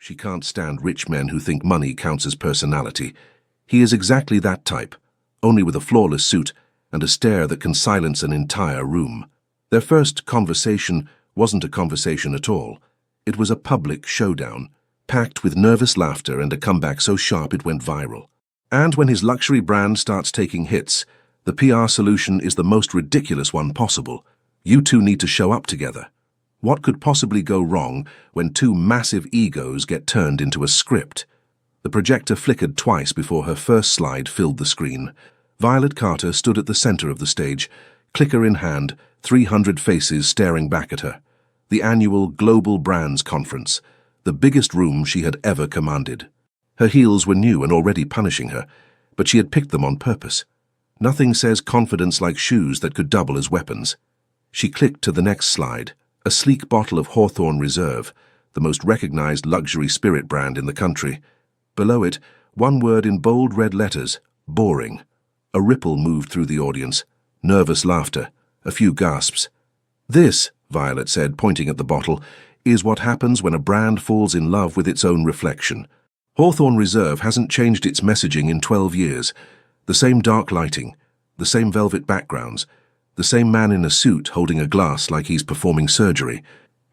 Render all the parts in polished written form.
She can't stand rich men who think money counts as personality. He is exactly that type, only with a flawless suit and a stare that can silence an entire room. Their first conversation wasn't a conversation at all. It was a public showdown, packed with nervous laughter and a comeback so sharp it went viral. And when his luxury brand starts taking hits, the PR solution is the most ridiculous one possible. You two need to show up together. What could possibly go wrong when two massive egos get turned into a script? The projector flickered twice before her first slide filled the screen. Violet Carter stood at the center of the stage, clicker in hand, 300 faces staring back at her. The annual Global Brands Conference, the biggest room she had ever commanded. Her heels were new and already punishing her, but she had picked them on purpose. Nothing says confidence like shoes that could double as weapons. She clicked to the next slide, a sleek bottle of Hawthorne Reserve, the most recognized luxury spirit brand in the country. Below it, one word in bold red letters, boring. A ripple moved through the audience, nervous laughter, a few gasps. This, Violet said, pointing at the bottle, is what happens when a brand falls in love with its own reflection. Hawthorne Reserve hasn't changed its messaging in 12 years. The same dark lighting, the same velvet backgrounds, the same man in a suit holding a glass like he's performing surgery.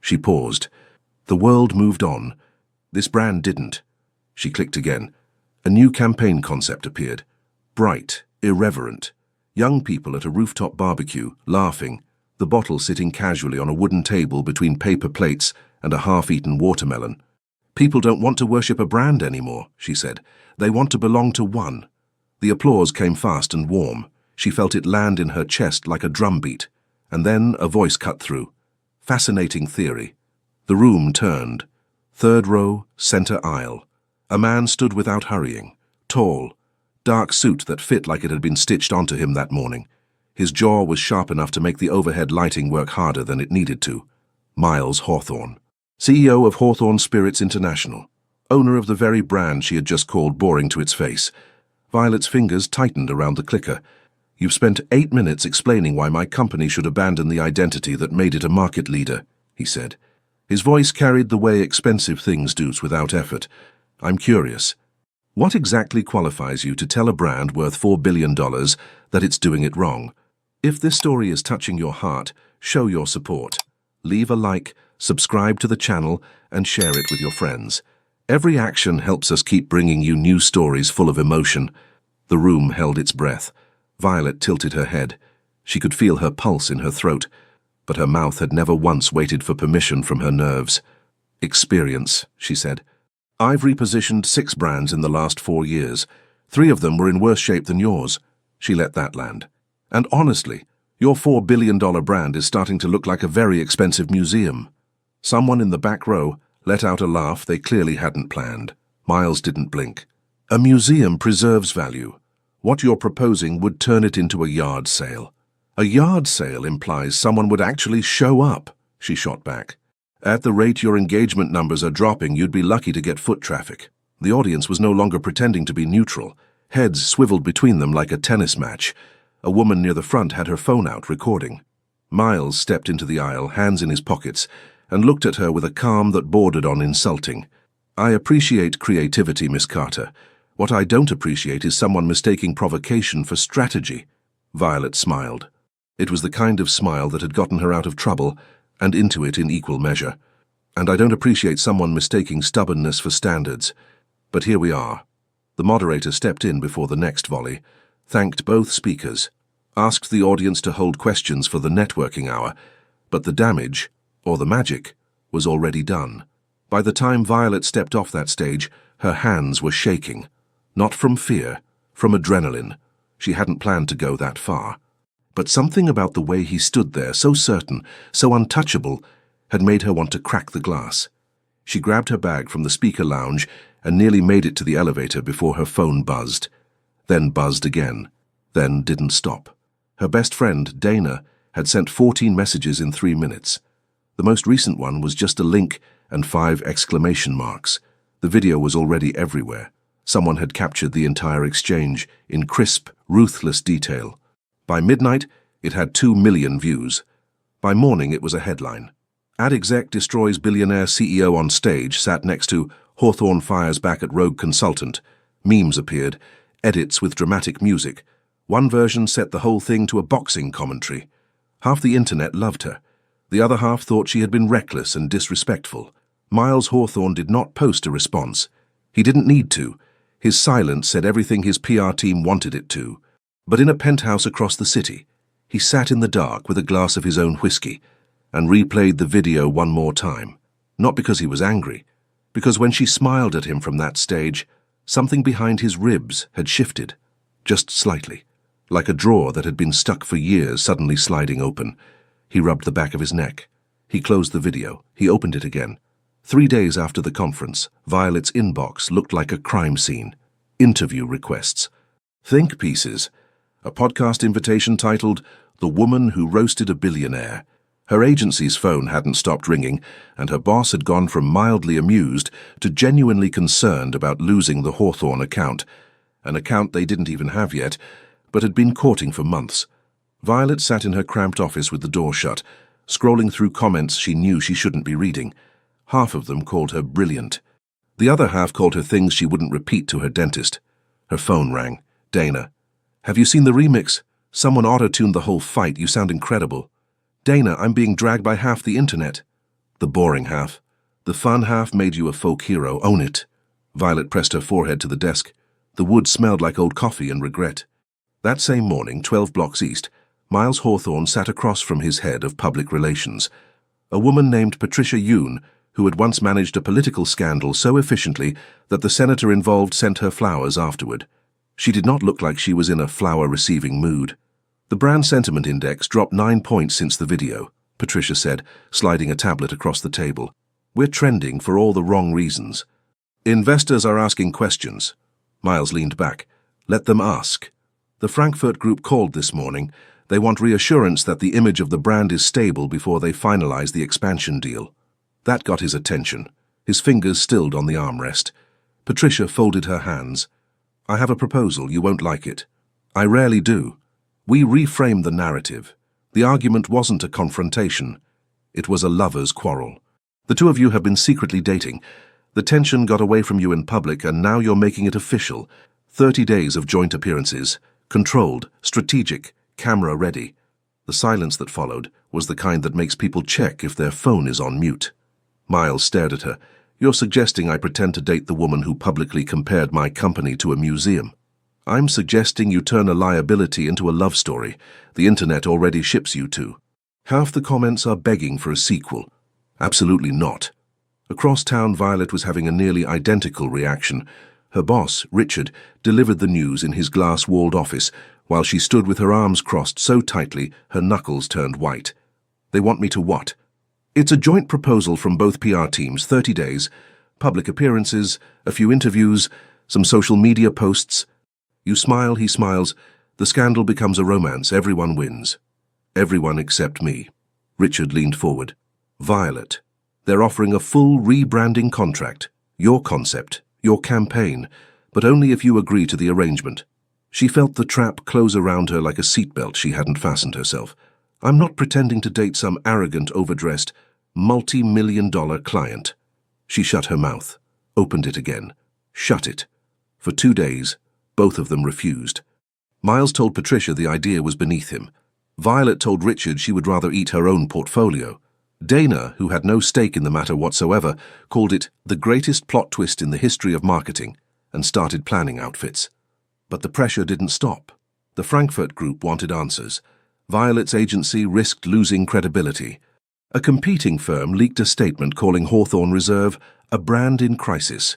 She paused. The world moved on. This brand didn't. She clicked again. A new campaign concept appeared. Bright, irreverent. Young people at a rooftop barbecue, laughing, the bottle sitting casually on a wooden table between paper plates and a half-eaten watermelon. People don't want to worship a brand anymore, she said. They want to belong to one. The applause came fast and warm. She felt it land in her chest like a drumbeat. And then a voice cut through. Fascinating theory. The room turned. Third row, center aisle. A man stood without hurrying. Tall. Dark suit that fit like it had been stitched onto him that morning. His jaw was sharp enough to make the overhead lighting work harder than it needed to. Miles Hawthorne, CEO of Hawthorne Spirits International, owner of the very brand she had just called boring to its face. Violet's fingers tightened around the clicker. You've spent 8 minutes explaining why my company should abandon the identity that made it a market leader, he said. His voice carried the way expensive things do without effort. I'm curious. What exactly qualifies you to tell a brand worth $4 billion that it's doing it wrong? If this story is touching your heart, show your support. Leave a like, subscribe to the channel, and share it with your friends. Every action helps us keep bringing you new stories full of emotion. The room held its breath. Violet tilted her head. She could feel her pulse in her throat, but her mouth had never once waited for permission from her nerves. Experience, she said. I've repositioned 6 brands in the last 4 years. 3 of them were in worse shape than yours. She let that land. And honestly, your $4 billion brand is starting to look like a very expensive museum. Someone in the back row let out a laugh they clearly hadn't planned. Miles didn't blink. A museum preserves value. What you're proposing would turn it into a yard sale. A yard sale implies someone would actually show up, she shot back. At the rate your engagement numbers are dropping, you'd be lucky to get foot traffic. The audience was no longer pretending to be neutral. Heads swiveled between them like a tennis match. A woman near the front had her phone out, recording. Miles stepped into the aisle, hands in his pockets, and looked at her with a calm that bordered on insulting. I appreciate creativity, Miss Carter. What I don't appreciate is someone mistaking provocation for strategy. Violet smiled. It was the kind of smile that had gotten her out of trouble, and into it in equal measure. And I don't appreciate someone mistaking stubbornness for standards. But here we are. The moderator stepped in before the next volley, thanked both speakers, asked the audience to hold questions for the networking hour, but the damage, or the magic, was already done. By the time Violet stepped off that stage, her hands were shaking. Not from fear, from adrenaline. She hadn't planned to go that far. But something about the way he stood there, so certain, so untouchable, had made her want to crack the glass. She grabbed her bag from the speaker lounge and nearly made it to the elevator before her phone buzzed. Then buzzed again. Then didn't stop. Her best friend, Dana, had sent 14 messages in 3 minutes. The most recent one was just a link and 5 exclamation marks. The video was already everywhere. Someone had captured the entire exchange in crisp, ruthless detail. By midnight, it had 2 million views. By morning, it was a headline. Ad exec destroys billionaire CEO on stage sat next to Hawthorne fires back at rogue consultant. Memes appeared, edits with dramatic music. One version set the whole thing to a boxing commentary. Half the internet loved her. The other half thought she had been reckless and disrespectful. Miles Hawthorne did not post a response. He didn't need to. His silence said everything his PR team wanted it to. But in a penthouse across the city, he sat in the dark with a glass of his own whiskey and replayed the video one more time. Not because he was angry, because when she smiled at him from that stage, something behind his ribs had shifted, just slightly, like a drawer that had been stuck for years suddenly sliding open. He rubbed the back of his neck. He closed the video. He opened it again. 3 days after the conference, Violet's inbox looked like a crime scene. Interview requests. Think pieces. A podcast invitation titled The Woman Who Roasted a Billionaire. Her agency's phone hadn't stopped ringing, and her boss had gone from mildly amused to genuinely concerned about losing the Hawthorne account, an account they didn't even have yet, but had been courting for months. Violet sat in her cramped office with the door shut, scrolling through comments she knew she shouldn't be reading. Half of them called her brilliant. The other half called her things she wouldn't repeat to her dentist. Her phone rang. Dana. Have you seen the remix? Someone auto-tuned the whole fight. You sound incredible. Dana, I'm being dragged by half the internet. The boring half. The fun half made you a folk hero. Own it. Violet pressed her forehead to the desk. The wood smelled like old coffee and regret. That same morning, 12 blocks east, Miles Hawthorne sat across from his head of public relations. A woman named Patricia Yoon, who had once managed a political scandal so efficiently that the senator involved sent her flowers afterward. She did not look like she was in a flower-receiving mood. The brand sentiment index dropped 9 points since the video, Patricia said, sliding a tablet across the table. We're trending for all the wrong reasons. Investors are asking questions. Miles leaned back. Let them ask. The Frankfurt Group called this morning. They want reassurance that the image of the brand is stable before they finalize the expansion deal. That got his attention. His fingers stilled on the armrest. Patricia folded her hands. I have a proposal. You won't like it. I rarely do. We reframed the narrative. The argument wasn't a confrontation. It was a lover's quarrel. The two of you have been secretly dating. The tension got away from you in public, and now you're making it official. 30 days of joint appearances. Controlled, strategic, camera ready. The silence that followed was the kind that makes people check if their phone is on mute. Miles stared at her. You're suggesting I pretend to date the woman who publicly compared my company to a museum. I'm suggesting you turn a liability into a love story the internet already ships you to. Half the comments are begging for a sequel. Absolutely not. Across town, Violet was having a nearly identical reaction. Her boss, Richard, delivered the news in his glass-walled office while she stood with her arms crossed so tightly her knuckles turned white. They want me to what? It's a joint proposal from both PR teams, 30 days, public appearances, a few interviews, some social media posts. You smile, he smiles. The scandal becomes a romance. Everyone wins. Everyone except me. Richard leaned forward. Violet. They're offering a full rebranding contract. Your concept, your campaign, but only if you agree to the arrangement. She felt the trap close around her like a seatbelt she hadn't fastened herself. I'm not pretending to date some arrogant, overdressed, multi-million-dollar client. She shut her mouth, opened it again, shut it. For 2 days, both of them refused. Miles told Patricia the idea was beneath him. Violet told Richard she would rather eat her own portfolio. Dana, who had no stake in the matter whatsoever, called it the greatest plot twist in the history of marketing and started planning outfits. But the pressure didn't stop. The Frankfurt Group wanted answers. Violet's agency risked losing credibility. A competing firm leaked a statement calling Hawthorne Reserve a brand in crisis.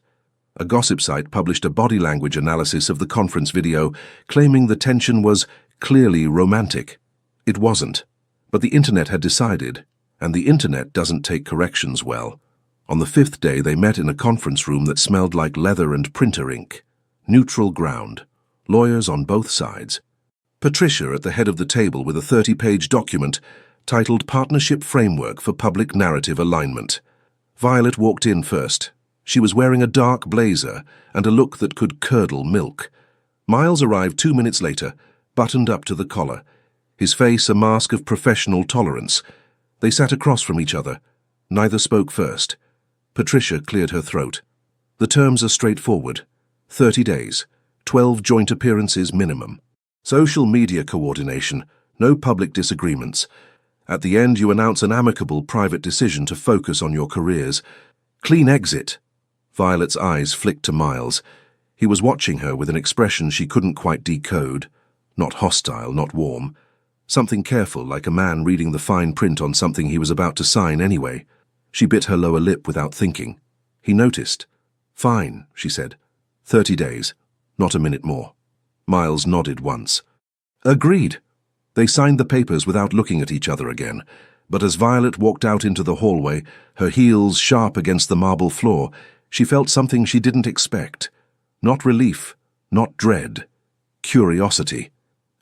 A gossip site published a body language analysis of the conference video, claiming the tension was clearly romantic. It wasn't. But the internet had decided, and the internet doesn't take corrections well. On the 5th day, they met in a conference room that smelled like leather and printer ink. Neutral ground. Lawyers on both sides. Patricia at the head of the table with a 30-page document titled Partnership Framework for Public Narrative Alignment. Violet walked in first. She was wearing a dark blazer and a look that could curdle milk. Miles arrived 2 minutes later, buttoned up to the collar, his face a mask of professional tolerance. They sat across from each other. Neither spoke first. Patricia cleared her throat. The terms are straightforward. 30 days, 12 joint appearances minimum. Social media coordination, no public disagreements. At the end, you announce an amicable private decision to focus on your careers. Clean exit. Violet's eyes flicked to Miles. He was watching her with an expression she couldn't quite decode. Not hostile, not warm. Something careful, like a man reading the fine print on something he was about to sign anyway. She bit her lower lip without thinking. He noticed. "Fine," she said. 30 days. Not a minute more. Miles nodded once. Agreed. They signed the papers without looking at each other again, but as Violet walked out into the hallway, her heels sharp against the marble floor, she felt something she didn't expect. Not relief, not dread. Curiosity.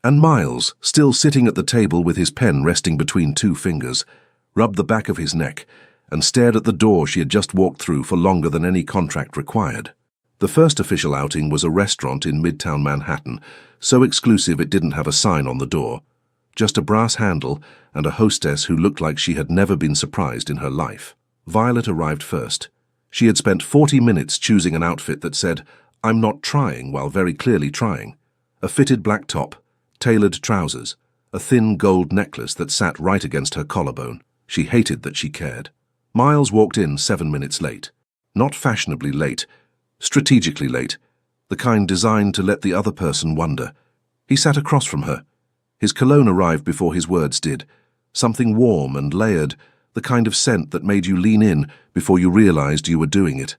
And Miles, still sitting at the table with his pen resting between two fingers, rubbed the back of his neck and stared at the door she had just walked through for longer than any contract required. The first official outing was a restaurant in Midtown Manhattan, so exclusive it didn't have a sign on the door. Just a brass handle and a hostess who looked like she had never been surprised in her life. Violet arrived first. She had spent 40 minutes choosing an outfit that said, "I'm not trying," while very clearly trying. A fitted black top, tailored trousers, a thin gold necklace that sat right against her collarbone. She hated that she cared. Miles walked in 7 minutes late. Not fashionably late, strategically late, the kind designed to let the other person wonder. He sat across from her. His cologne arrived before his words did. Something warm and layered, the kind of scent that made you lean in before you realized you were doing it.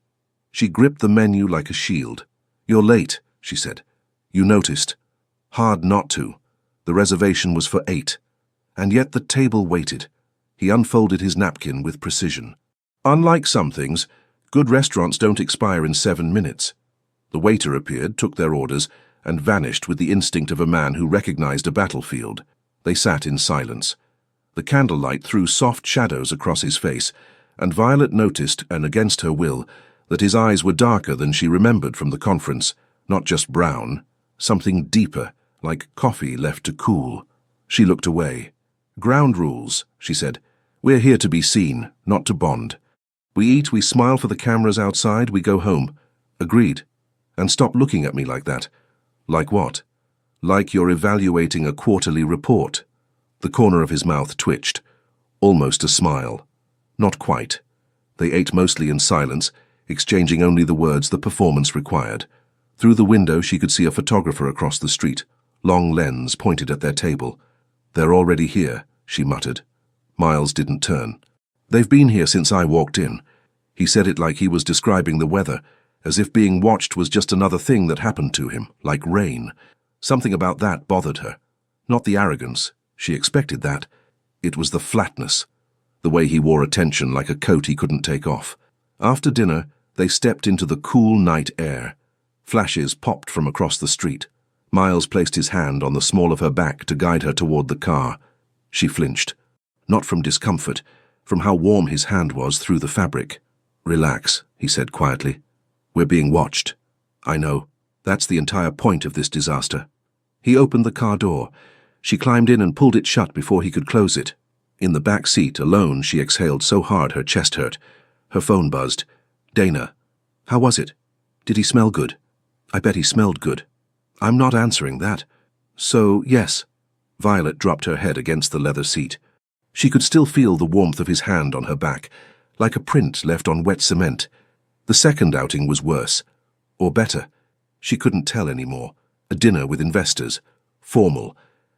She gripped the menu like a shield. "You're late," she said. "You noticed. Hard not to. The reservation was for 8. And yet the table waited." He unfolded his napkin with precision. "Unlike some things, good restaurants don't expire in 7 minutes. The waiter appeared, took their orders, and vanished with the instinct of a man who recognized a battlefield. They sat in silence. The candlelight threw soft shadows across his face, and Violet noticed, and against her will, that his eyes were darker than she remembered from the conference, not just brown, something deeper, like coffee left to cool. She looked away. "Ground rules," she said. "We're here to be seen, not to bond. We eat, we smile for the cameras outside, we go home. Agreed. And stop looking at me like that." "Like what?" "Like you're evaluating a quarterly report." The corner of his mouth twitched. Almost a smile. Not quite. They ate mostly in silence, exchanging only the words the performance required. Through the window she could see a photographer across the street, long lens pointed at their table. "They're already here," she muttered. Miles didn't turn. "They've been here since I walked in." He said it like he was describing the weather, as if being watched was just another thing that happened to him, like rain. Something about that bothered her. Not the arrogance. She expected that. It was the flatness. The way he wore attention like a coat he couldn't take off. After dinner, they stepped into the cool night air. Flashes popped from across the street. Miles placed his hand on the small of her back to guide her toward the car. She flinched. Not from discomfort, from how warm his hand was through the fabric. "Relax," he said quietly. "We're being watched." "I know. That's the entire point of this disaster." He opened the car door. She climbed in and pulled it shut before he could close it. In the back seat, alone, she exhaled so hard her chest hurt. Her phone buzzed. "Dana. How was it? Did he smell good?" "I bet he smelled good." "I'm not answering that." "So, yes." Violet dropped her head against the leather seat. She could still feel the warmth of his hand on her back, like a print left on wet cement. The second outing was worse. Or better. She couldn't tell anymore. A dinner with investors. Formal.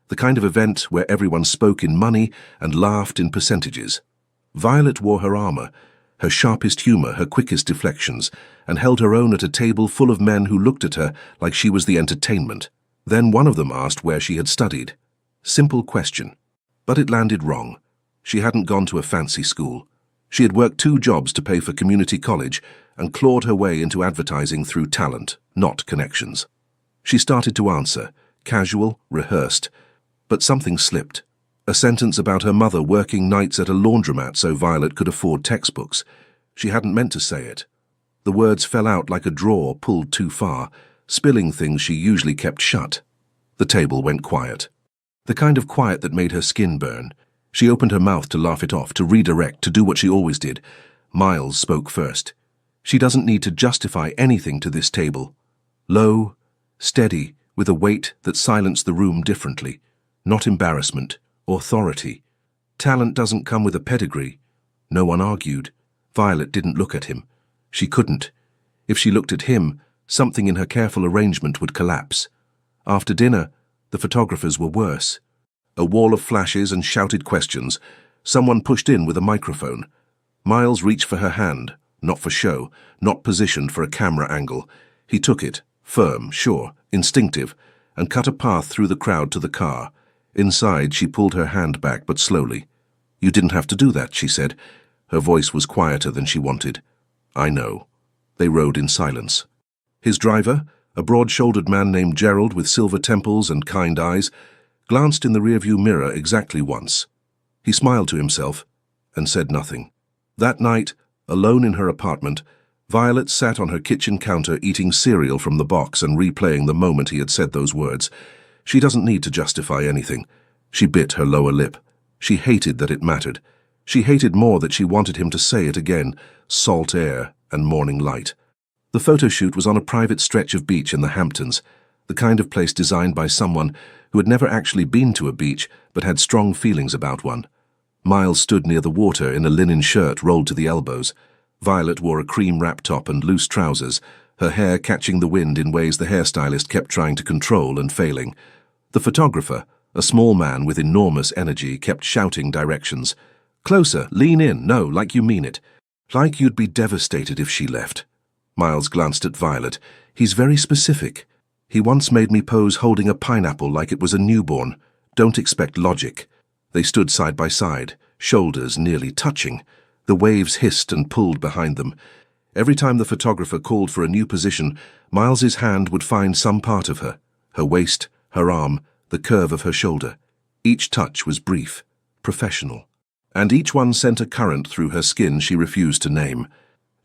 The kind of event where everyone spoke in money and laughed in percentages. Violet wore her armor, her sharpest humor, her quickest deflections, and held her own at a table full of men who looked at her like she was the entertainment. Then one of them asked where she had studied. Simple question. But it landed wrong. She hadn't gone to a fancy school. She had worked 2 jobs to pay for community college and clawed her way into advertising through talent, not connections. She started to answer, casual, rehearsed, but something slipped. A sentence about her mother working nights at a laundromat so Violet could afford textbooks. She hadn't meant to say it. The words fell out like a drawer pulled too far, spilling things she usually kept shut. The table went quiet. The kind of quiet that made her skin burn. She opened her mouth to laugh it off, to redirect, to do what she always did. Miles spoke first. She doesn't need to justify anything to this table. Low, steady, with a weight that silenced the room differently. Not embarrassment, authority. Talent doesn't come with a pedigree. No one argued. Violet didn't look at him. She couldn't. If she looked at him, something in her careful arrangement would collapse. After dinner, the photographers were worse. A wall of flashes and shouted questions. Someone pushed in with a microphone. Miles reached for her hand, not for show, not positioned for a camera angle. He took it, firm, sure, instinctive, and cut a path through the crowd to the car. Inside, she pulled her hand back, but slowly. "You didn't have to do that," she said. Her voice was quieter than she wanted. "I know." They rode in silence. His driver, a broad-shouldered man named Gerald with silver temples and kind eyes, glanced in the rearview mirror exactly once. He smiled to himself and said nothing. That night, alone in her apartment, Violet sat on her kitchen counter eating cereal from the box and replaying the moment he had said those words. She doesn't need to justify anything. She bit her lower lip. She hated that it mattered. She hated more that she wanted him to say it again, salt air and morning light. The photo shoot was on a private stretch of beach in the Hamptons, the kind of place designed by someone who had never actually been to a beach but had strong feelings about one. Miles stood near the water in a linen shirt rolled to the elbows. Violet wore a cream wrap top and loose trousers, her hair catching the wind in ways the hairstylist kept trying to control and failing. The photographer, a small man with enormous energy, kept shouting directions. "Closer, lean in, no, like you mean it. Like you'd be devastated if she left." Miles glanced at Violet. "He's very specific. He once made me pose holding a pineapple like it was a newborn. Don't expect logic." They stood side by side, shoulders nearly touching. The waves hissed and pulled behind them. Every time the photographer called for a new position, Miles's hand would find some part of her, her waist, her arm, the curve of her shoulder. Each touch was brief, professional, and each one sent a current through her skin she refused to name.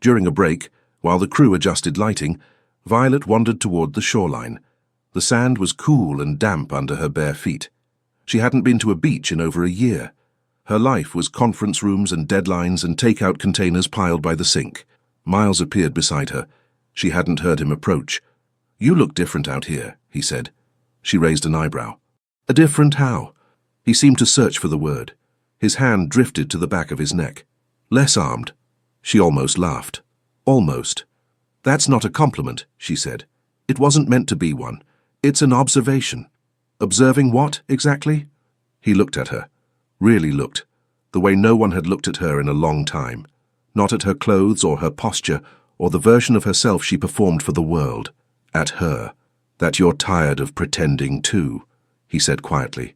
During a break, while the crew adjusted lighting, Violet wandered toward the shoreline. The sand was cool and damp under her bare feet. She hadn't been to a beach in over a year. Her life was conference rooms and deadlines and takeout containers piled by the sink. Miles appeared beside her. She hadn't heard him approach. "You look different out here," he said. She raised an eyebrow. "A different how?" He seemed to search for the word. His hand drifted to the back of his neck. "Less armed." She almost laughed. "Almost." "That's not a compliment," she said. "It wasn't meant to be one. It's an observation." "Observing what, exactly?" He looked at her. Really looked. The way no one had looked at her in a long time. Not at her clothes or her posture or the version of herself she performed for the world. At her. "That you're tired of pretending too," he said quietly.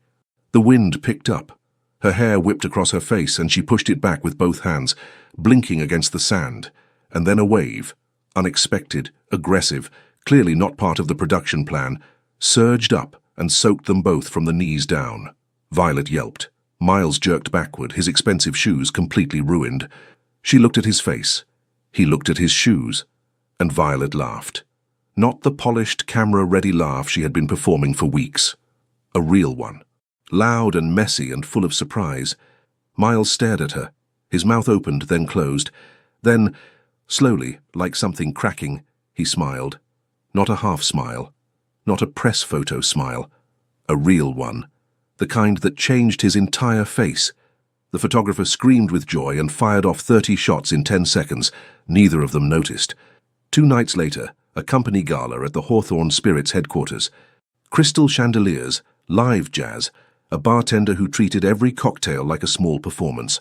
The wind picked up. Her hair whipped across her face and she pushed it back with both hands, blinking against the sand. And then a wave, unexpected, aggressive, clearly not part of the production plan, surged up and soaked them both from the knees down. Violet yelped. Miles jerked backward, his expensive shoes completely ruined. She looked at his face. He looked at his shoes. And Violet laughed. Not the polished, camera-ready laugh she had been performing for weeks. A real one. Loud and messy and full of surprise. Miles stared at her. His mouth opened, then closed. Then, slowly, like something cracking, he smiled. Not a half smile. Not a press photo smile. A real one. The kind that changed his entire face. The photographer screamed with joy and fired off 30 shots in 10 seconds. Neither of them noticed. 2 nights later, a company gala at the Hawthorne Spirits headquarters. Crystal chandeliers, live jazz, a bartender who treated every cocktail like a small performance.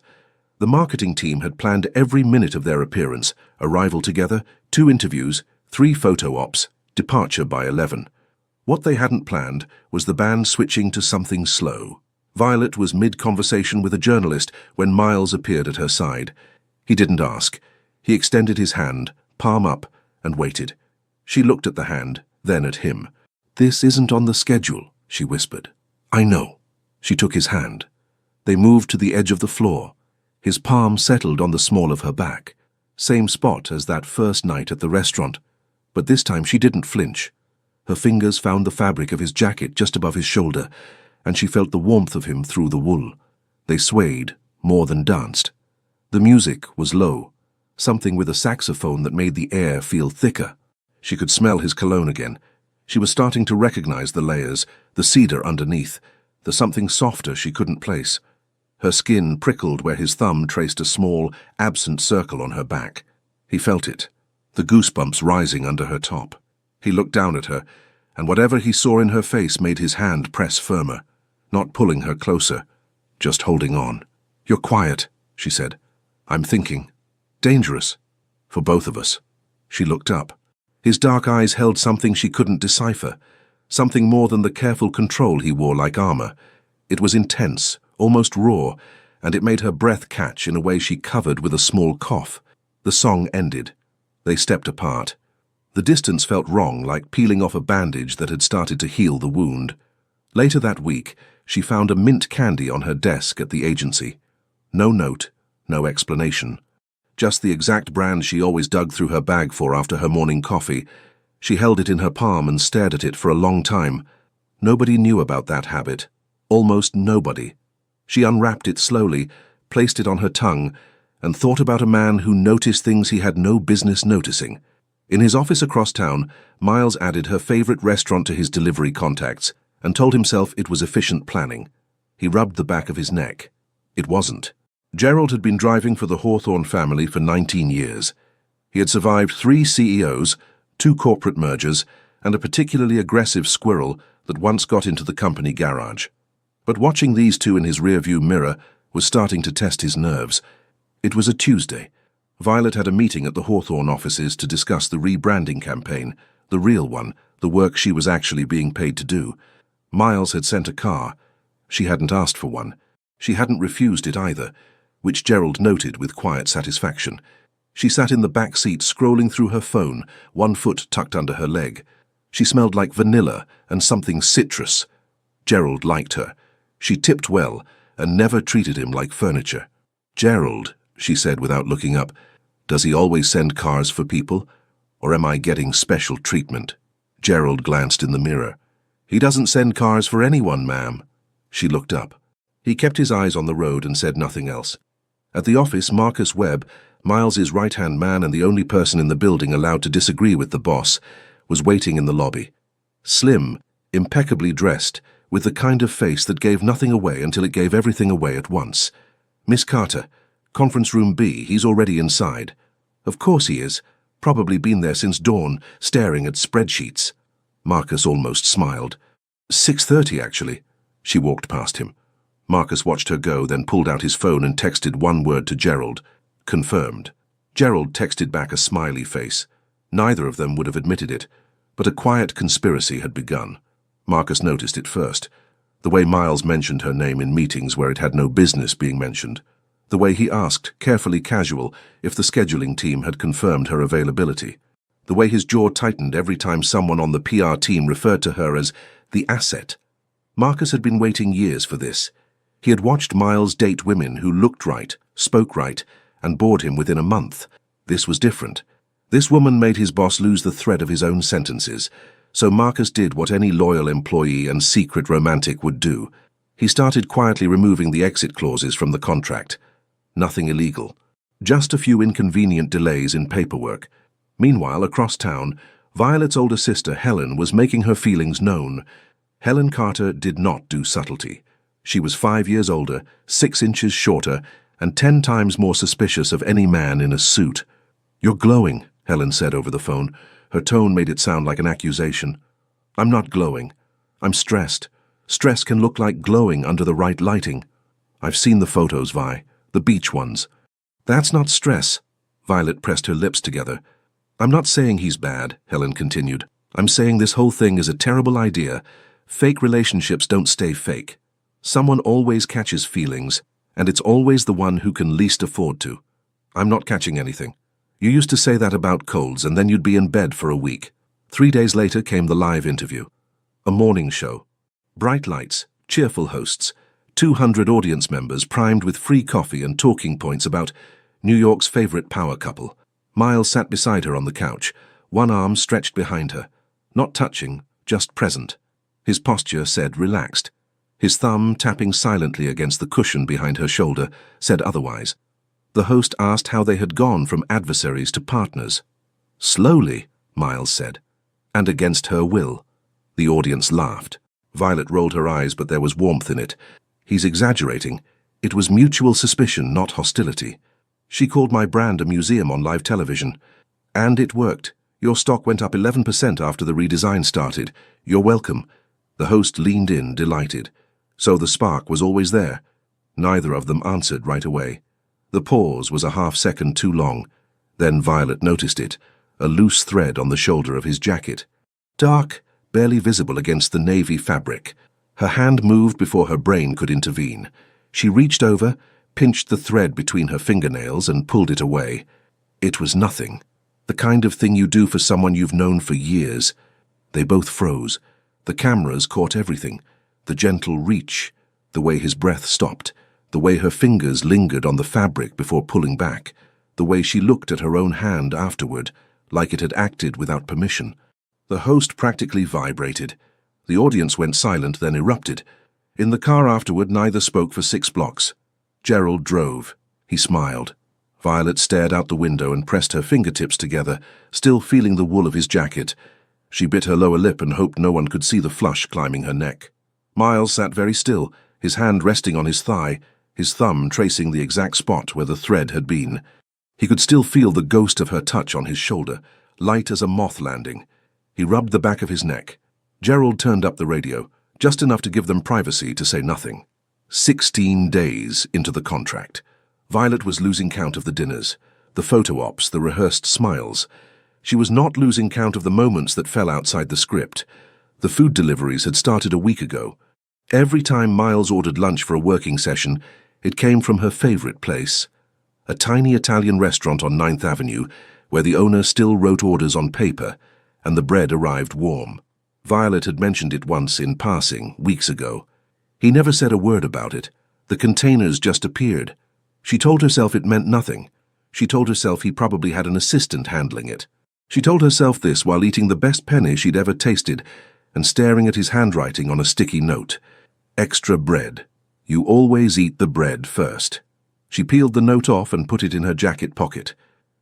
The marketing team had planned every minute of their appearance, arrival together, 2 interviews, 3 photo ops, departure by 11. What they hadn't planned was the band switching to something slow. Violet was mid-conversation with a journalist when Miles appeared at her side. He didn't ask. He extended his hand, palm up, and waited. She looked at the hand, then at him. "This isn't on the schedule," she whispered. "I know." She took his hand. They moved to the edge of the floor. His palm settled on the small of her back. Same spot as that first night at the restaurant. But this time she didn't flinch. Her fingers found the fabric of his jacket just above his shoulder, and she felt the warmth of him through the wool. They swayed, more than danced. The music was low. something with a saxophone that made the air feel thicker. She could smell his cologne again. She was starting to recognize the layers, the cedar underneath, the something softer she couldn't place. Her skin prickled where his thumb traced a small, absent circle on her back. He felt it, the goosebumps rising under her top. He looked down at her, and whatever he saw in her face made his hand press firmer, not pulling her closer, just holding on. "You're quiet," she said. "I'm thinking. Dangerous. For both of us." She looked up. His dark eyes held something she couldn't decipher, something more than the careful control he wore like armor. It was intense, almost raw, and it made her breath catch in a way she covered with a small cough. The song ended. They stepped apart. The distance felt wrong, like peeling off a bandage that had started to heal the wound. Later that week, she found a mint candy on her desk at the agency. No note, no explanation. Just the exact brand she always dug through her bag for after her morning coffee. She held it in her palm and stared at it for a long time. Nobody knew about that habit. Almost nobody. She unwrapped it slowly, placed it on her tongue, and thought about a man who noticed things he had no business noticing. In his office across town, Miles added her favorite restaurant to his delivery contacts and told himself it was efficient planning. He rubbed the back of his neck. It wasn't. Gerald had been driving for the Hawthorne family for 19 years. He had survived 3 CEOs, 2 corporate mergers, and a particularly aggressive squirrel that once got into the company garage. But watching these two in his rearview mirror was starting to test his nerves. It was a Tuesday. Violet had a meeting at the Hawthorne offices to discuss the rebranding campaign, the real one, the work she was actually being paid to do. Miles had sent a car. She hadn't asked for one. She hadn't refused it either, which Gerald noted with quiet satisfaction. She sat in the back seat scrolling through her phone, one foot tucked under her leg. She smelled like vanilla and something citrus. Gerald liked her. She tipped well and never treated him like furniture. "Gerald," she said without looking up, "does he always send cars for people? Or am I getting special treatment?" Gerald glanced in the mirror. "He doesn't send cars for anyone, ma'am." She looked up. He kept his eyes on the road and said nothing else. At the office, Marcus Webb, Miles's right-hand man and the only person in the building allowed to disagree with the boss, was waiting in the lobby. Slim, impeccably dressed, with the kind of face that gave nothing away until it gave everything away at once. "Miss Carter, conference room B, he's already inside." "Of course he is. Probably been there since dawn, staring at spreadsheets." Marcus almost smiled. 6:30, actually." She walked past him. Marcus watched her go, then pulled out his phone and texted one word to Gerald. "Confirmed." Gerald texted back a smiley face. Neither of them would have admitted it, but a quiet conspiracy had begun. Marcus noticed it first. The way Miles mentioned her name in meetings where it had no business being mentioned. The way he asked, carefully casual, if the scheduling team had confirmed her availability. The way his jaw tightened every time someone on the PR team referred to her as the asset. Marcus had been waiting years for this. He had watched Miles date women who looked right, spoke right, and bored him within a month. This was different. This woman made his boss lose the thread of his own sentences, so Marcus did what any loyal employee and secret romantic would do. He started quietly removing the exit clauses from the contract. Nothing illegal. Just a few inconvenient delays in paperwork. Meanwhile, across town, Violet's older sister, Helen, was making her feelings known. Helen Carter did not do subtlety. She was 5 years older, 6 inches shorter, and 10 times more suspicious of any man in a suit. "You're glowing," Helen said over the phone. Her tone made it sound like an accusation. "I'm not glowing. I'm stressed. Stress can look like glowing under the right lighting. I've seen the photos, Vi, the beach ones." "That's not stress." Violet pressed her lips together. "I'm not saying he's bad," Helen continued. "I'm saying this whole thing is a terrible idea. Fake relationships don't stay fake. Someone always catches feelings, and it's always the one who can least afford to. I'm not catching anything. You used to say that about colds, and then you'd be in bed for a week." 3 days later came the live interview. A morning show. Bright lights, cheerful hosts, 200 audience members primed with free coffee and talking points about New York's favorite power couple. Miles sat beside her on the couch, one arm stretched behind her. Not touching, just present. His posture said relaxed. His thumb, tapping silently against the cushion behind her shoulder, said otherwise. The host asked how they had gone from adversaries to partners. Slowly, Miles said, and against her will. The audience laughed. Violet rolled her eyes, but there was warmth in it. He's exaggerating. It was mutual suspicion, not hostility. She called my brand a museum on live television. And it worked. Your stock went up 11% after the redesign started. You're welcome. The host leaned in, delighted. So the spark was always there. Neither of them answered right away. The pause was a half-second too long. Then Violet noticed it, a loose thread on the shoulder of his jacket. Dark, barely visible against the navy fabric. Her hand moved before her brain could intervene. She reached over, pinched the thread between her fingernails and pulled it away. It was nothing. The kind of thing you do for someone you've known for years. They both froze. The cameras caught everything. The gentle reach, the way his breath stopped, the way her fingers lingered on the fabric before pulling back, the way she looked at her own hand afterward, like it had acted without permission. The host practically vibrated. The audience went silent, then erupted. In the car afterward, neither spoke for 6 blocks. Gerald drove. He smiled. Violet stared out the window and pressed her fingertips together, still feeling the wool of his jacket. She bit her lower lip and hoped no one could see the flush climbing her neck. Miles sat very still, his hand resting on his thigh, his thumb tracing the exact spot where the thread had been. He could still feel the ghost of her touch on his shoulder, light as a moth landing. He rubbed the back of his neck. Gerald turned up the radio, just enough to give them privacy to say nothing. 16 days into the contract. Violet was losing count of the dinners, the photo ops, the rehearsed smiles. She was not losing count of the moments that fell outside the script. The food deliveries had started a week ago. Every time Miles ordered lunch for a working session, it came from her favorite place, a tiny Italian restaurant on 9th Avenue, where the owner still wrote orders on paper, and the bread arrived warm. Violet had mentioned it once in passing, weeks ago. He never said a word about it. The containers just appeared. She told herself it meant nothing. She told herself he probably had an assistant handling it. She told herself this while eating the best penny she'd ever tasted and staring at his handwriting on a sticky note. Extra bread. You always eat the bread first. She peeled the note off and put it in her jacket pocket.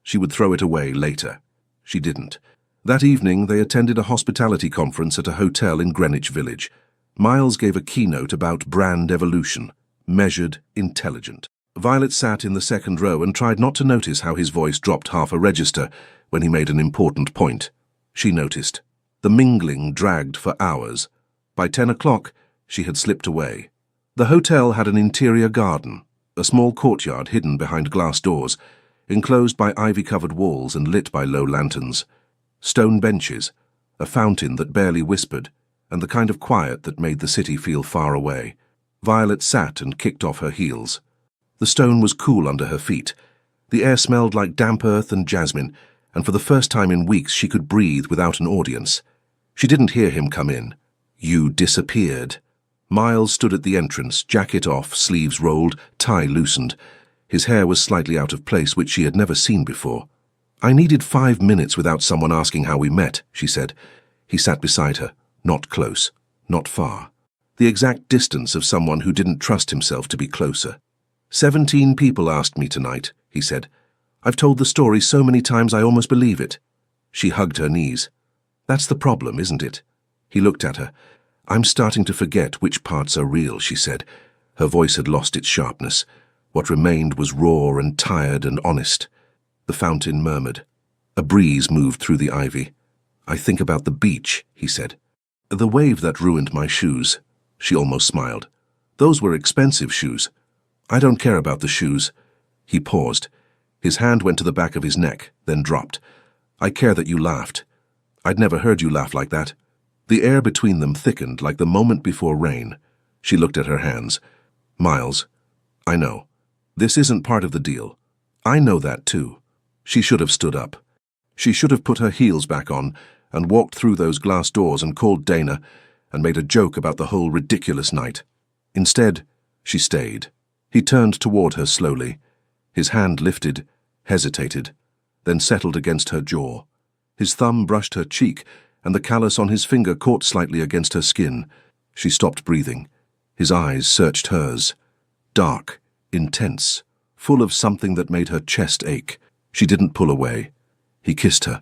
She would throw it away later. She didn't. That evening they attended a hospitality conference at a hotel in Greenwich Village. Miles gave a keynote about brand evolution. Measured, intelligent. Violet sat in the second row and tried not to notice how his voice dropped half a register when he made an important point. She noticed. The mingling dragged for hours. By 10 o'clock, she had slipped away. The hotel had an interior garden, a small courtyard hidden behind glass doors, enclosed by ivy-covered walls and lit by low lanterns. Stone benches, a fountain that barely whispered, and the kind of quiet that made the city feel far away. Violet sat and kicked off her heels. The stone was cool under her feet. The air smelled like damp earth and jasmine, and for the first time in weeks she could breathe without an audience. She didn't hear him come in. You disappeared. Miles stood at the entrance, jacket off, sleeves rolled, tie loosened. His hair was slightly out of place, which she had never seen before. I needed 5 minutes without someone asking how we met, she said. He sat beside her, not close, not far. The exact distance of someone who didn't trust himself to be closer. 17 people asked me tonight, he said. I've told the story so many times I almost believe it. She hugged her knees. That's the problem, isn't it? He looked at her. I'm starting to forget which parts are real, she said. Her voice had lost its sharpness. What remained was raw and tired and honest. The fountain murmured. A breeze moved through the ivy. I think about the beach, he said. The wave that ruined my shoes. She almost smiled. Those were expensive shoes. I don't care about the shoes. He paused. His hand went to the back of his neck, then dropped. I care that you laughed. I'd never heard you laugh like that. The air between them thickened like the moment before rain. She looked at her hands. Miles, I know. This isn't part of the deal. I know that too. She should have stood up. She should have put her heels back on and walked through those glass doors and called Dana and made a joke about the whole ridiculous night. Instead, she stayed. He turned toward her slowly. His hand lifted, hesitated, then settled against her jaw. His thumb brushed her cheek, and the callus on his finger caught slightly against her skin. She stopped breathing. His eyes searched hers. Dark, intense, full of something that made her chest ache. She didn't pull away. He kissed her.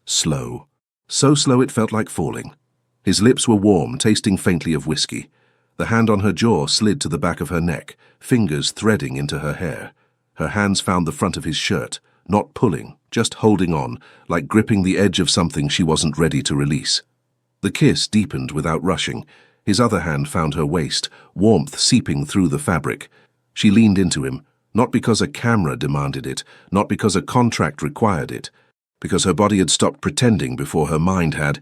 Slow. So slow it felt like falling. His lips were warm, tasting faintly of whiskey. The hand on her jaw slid to the back of her neck, fingers threading into her hair. Her hands found the front of his shirt, not pulling, just holding on, like gripping the edge of something she wasn't ready to release. The kiss deepened without rushing. His other hand found her waist, warmth seeping through the fabric. She leaned into him, not because a camera demanded it, not because a contract required it, because her body had stopped pretending before her mind had.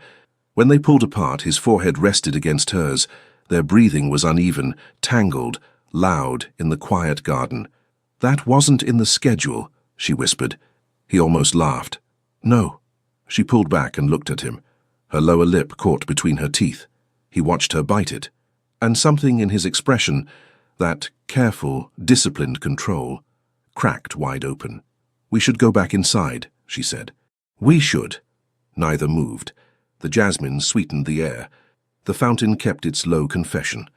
When they pulled apart, his forehead rested against hers. Their breathing was uneven, tangled, loud in the quiet garden. "That wasn't in the schedule," she whispered. He almost laughed. "No." She pulled back and looked at him. Her lower lip caught between her teeth. He watched her bite it. And something in his expression, that careful, disciplined control, cracked wide open. "We should go back inside," she said. "We should." Neither moved. The jasmine sweetened the air. The fountain kept its low confession.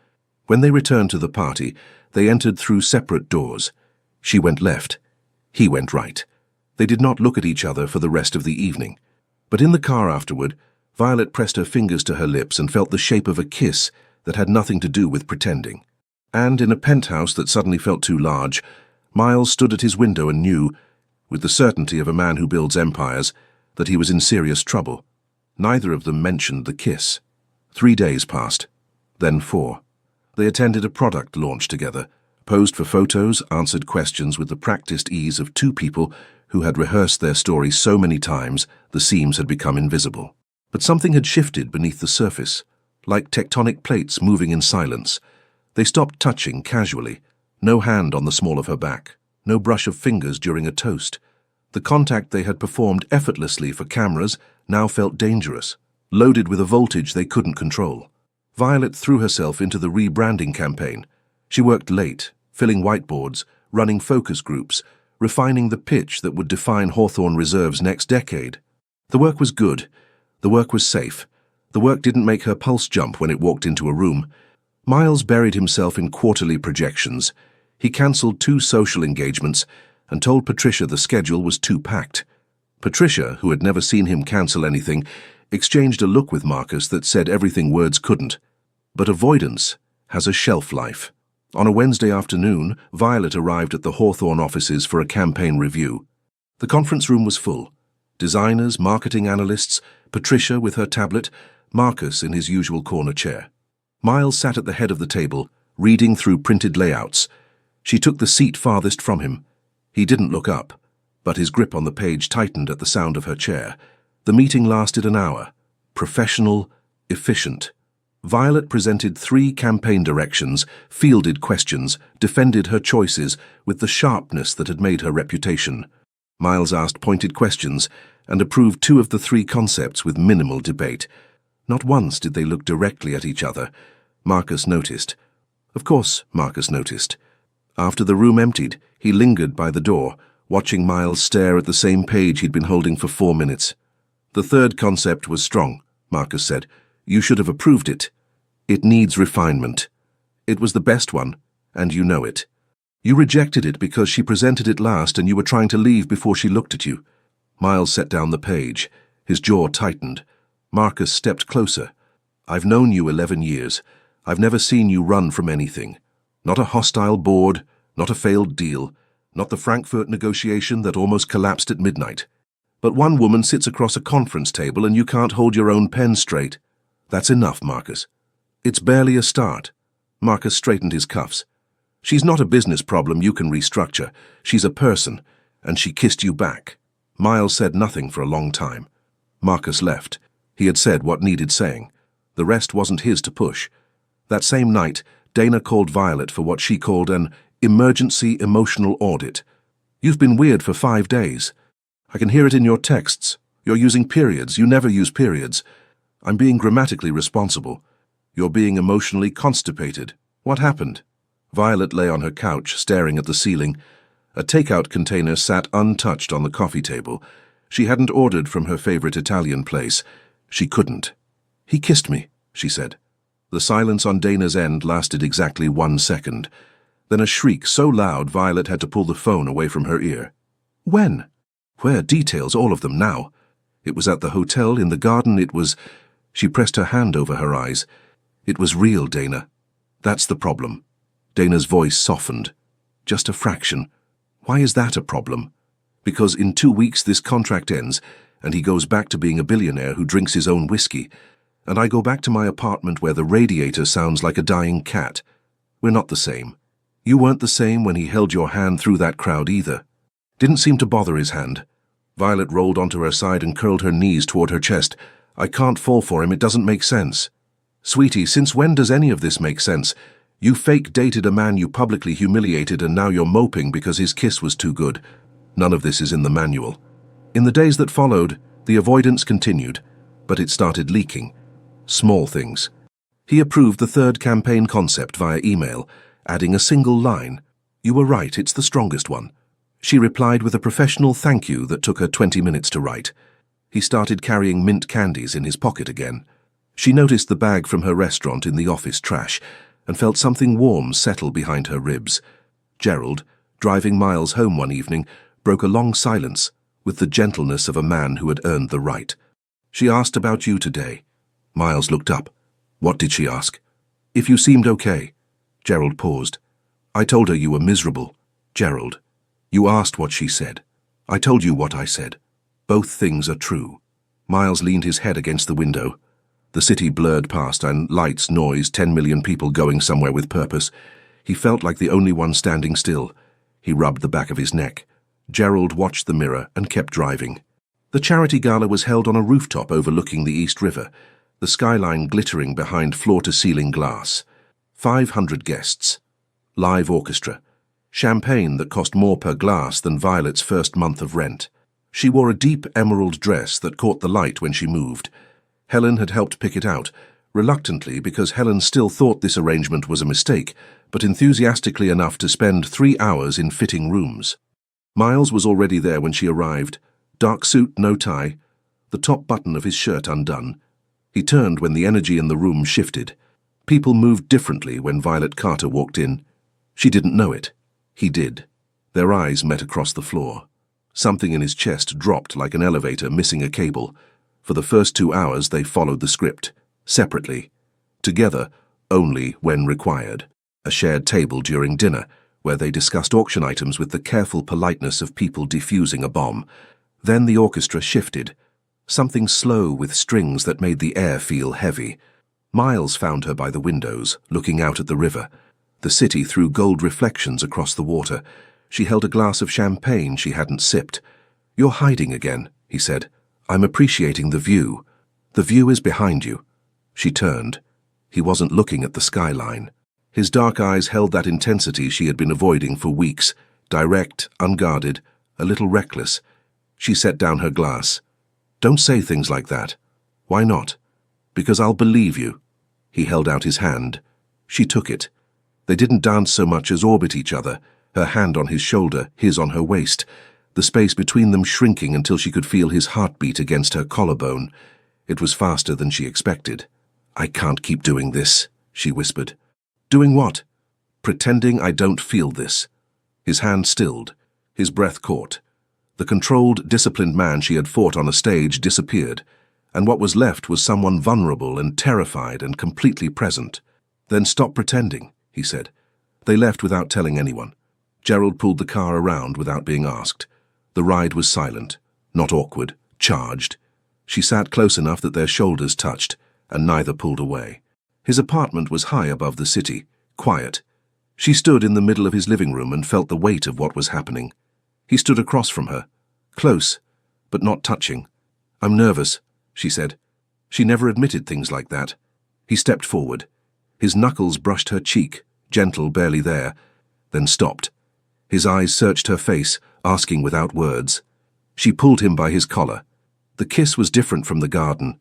When they returned to the party, they entered through separate doors. She went left. He went right. They did not look at each other for the rest of the evening. But in the car afterward, Violet pressed her fingers to her lips and felt the shape of a kiss that had nothing to do with pretending. And in a penthouse that suddenly felt too large, Miles stood at his window and knew, with the certainty of a man who builds empires, that he was in serious trouble. Neither of them mentioned the kiss. 3 days passed, then 4. They attended a product launch together, posed for photos, answered questions with the practiced ease of two people who had rehearsed their stories so many times the seams had become invisible. But something had shifted beneath the surface, like tectonic plates moving in silence. They stopped touching casually, no hand on the small of her back, no brush of fingers during a toast. The contact they had performed effortlessly for cameras now felt dangerous, loaded with a voltage they couldn't control. Violet threw herself into the rebranding campaign. She worked late, filling whiteboards, running focus groups, refining the pitch that would define Hawthorne Reserve's next decade. The work was good. The work was safe. The work didn't make her pulse jump when it walked into a room. Miles buried himself in quarterly projections. He cancelled 2 social engagements and told Patricia the schedule was too packed. Patricia, who had never seen him cancel anything, exchanged a look with Marcus that said everything words couldn't. But avoidance has a shelf life. On a Wednesday afternoon, Violet arrived at the Hawthorne offices for a campaign review. The conference room was full. Designers, marketing analysts, Patricia with her tablet, Marcus in his usual corner chair. Miles sat at the head of the table, reading through printed layouts. She took the seat farthest from him. He didn't look up, but his grip on the page tightened at the sound of her chair. The meeting lasted an hour. Professional, efficient. Violet presented 3 campaign directions, fielded questions, defended her choices with the sharpness that had made her reputation. Miles asked pointed questions and approved 2 of the 3 concepts with minimal debate. Not once did they look directly at each other. Marcus noticed. Of course, Marcus noticed. After the room emptied, he lingered by the door, watching Miles stare at the same page he'd been holding for 4 minutes. "The 3rd concept was strong," Marcus said. "You should have approved it. It needs refinement. It was the best one, and you know it. You rejected it because she presented it last and you were trying to leave before she looked at you." Miles set down the page. His jaw tightened. Marcus stepped closer. "I've known you 11 years. I've never seen you run from anything. Not a hostile board, not a failed deal, not the Frankfurt negotiation that almost collapsed at midnight. But one woman sits across a conference table and you can't hold your own pen straight. That's enough, Marcus. It's barely a start." Marcus straightened his cuffs. "She's not a business problem you can restructure. She's a person, and she kissed you back." Miles said nothing for a long time. Marcus left. He had said what needed saying. The rest wasn't his to push. That same night, Dana called Violet for what she called an emergency emotional audit. "You've been weird for 5 days. I can hear it in your texts. You're using periods. You never use periods. I'm being grammatically responsible. You're being emotionally constipated. What happened?" Violet lay on her couch, staring at the ceiling. A takeout container sat untouched on the coffee table. She hadn't ordered from her favorite Italian place. She couldn't. "He kissed me," she said. The silence on Dana's end lasted exactly 1 second. Then a shriek so loud Violet had to pull the phone away from her ear. When? Where? Details, all of them, now. It was at the hotel, in the garden, it was... She pressed her hand over her eyes. It was real, Dana. That's the problem. Dana's voice softened. Just a fraction. Why is that a problem? Because in 2 weeks this contract ends, and he goes back to being a billionaire who drinks his own whiskey, and I go back to my apartment where the radiator sounds like a dying cat. We're not the same. You weren't the same when he held your hand through that crowd either. Didn't seem to bother his hand. Violet rolled onto her side and curled her knees toward her chest. I can't fall for him, it doesn't make sense. Sweetie, since when does any of this make sense? You fake dated a man you publicly humiliated and now you're moping because his kiss was too good. None of this is in the manual. In the days that followed, the avoidance continued, but it started leaking. Small things. He approved the third campaign concept via email, adding a single line. You were right, it's the strongest one. She replied with a professional thank you that took her 20 minutes to write. He started carrying mint candies in his pocket again. She noticed the bag from her restaurant in the office trash and felt something warm settle behind her ribs. Gerald, driving Miles home one evening, broke a long silence with the gentleness of a man who had earned the right. She asked about you today. Miles looked up. What did she ask? If you seemed okay. Gerald paused. I told her you were miserable. Gerald. You asked what she said. I told you what I said. Both things are true. Miles leaned his head against the window. The city blurred past and lights, noise, 10 million people going somewhere with purpose. He felt like the only one standing still. He rubbed the back of his neck. Gerald watched the mirror and kept driving. The charity gala was held on a rooftop overlooking the East River, the skyline glittering behind floor-to-ceiling glass. 500 guests. Live orchestra. Champagne that cost more per glass than Violet's first month of rent. She wore a deep emerald dress that caught the light when she moved. Helen had helped pick it out, reluctantly because Helen still thought this arrangement was a mistake, but enthusiastically enough to spend 3 hours in fitting rooms. Miles was already there when she arrived. Dark suit, no tie, the top button of his shirt undone. He turned when the energy in the room shifted. People moved differently when Violet Carter walked in. She didn't know it. He did. Their eyes met across the floor. Something in his chest dropped like an elevator missing a cable. For the first 2 hours they followed the script, separately. Together, only when required. A shared table during dinner, where they discussed auction items with the careful politeness of people defusing a bomb. Then the orchestra shifted. Something slow with strings that made the air feel heavy. Miles found her by the windows, looking out at the river. The city threw gold reflections across the water. She held a glass of champagne she hadn't sipped. You're hiding again, he said. I'm appreciating the view. The view is behind you. She turned. He wasn't looking at the skyline. His dark eyes held that intensity she had been avoiding for weeks, direct, unguarded, a little reckless. She set down her glass. Don't say things like that. Why not? Because I'll believe you. He held out his hand. She took it. They didn't dance so much as orbit each other, her hand on his shoulder, his on her waist, the space between them shrinking until she could feel his heartbeat against her collarbone. It was faster than she expected. I can't keep doing this, she whispered. Doing what? Pretending I don't feel this. His hand stilled, his breath caught. The controlled, disciplined man she had fought on a stage disappeared, and what was left was someone vulnerable and terrified and completely present. Then stop pretending, he said. They left without telling anyone. Gerald pulled the car around without being asked. The ride was silent, not awkward, charged. She sat close enough that their shoulders touched, and neither pulled away. His apartment was high above the city, quiet. She stood in the middle of his living room and felt the weight of what was happening. He stood across from her, close, but not touching. I'm nervous, she said. She never admitted things like that. He stepped forward. His knuckles brushed her cheek, gentle, barely there, then stopped. His eyes searched her face, asking without words. She pulled him by his collar. The kiss was different from the garden.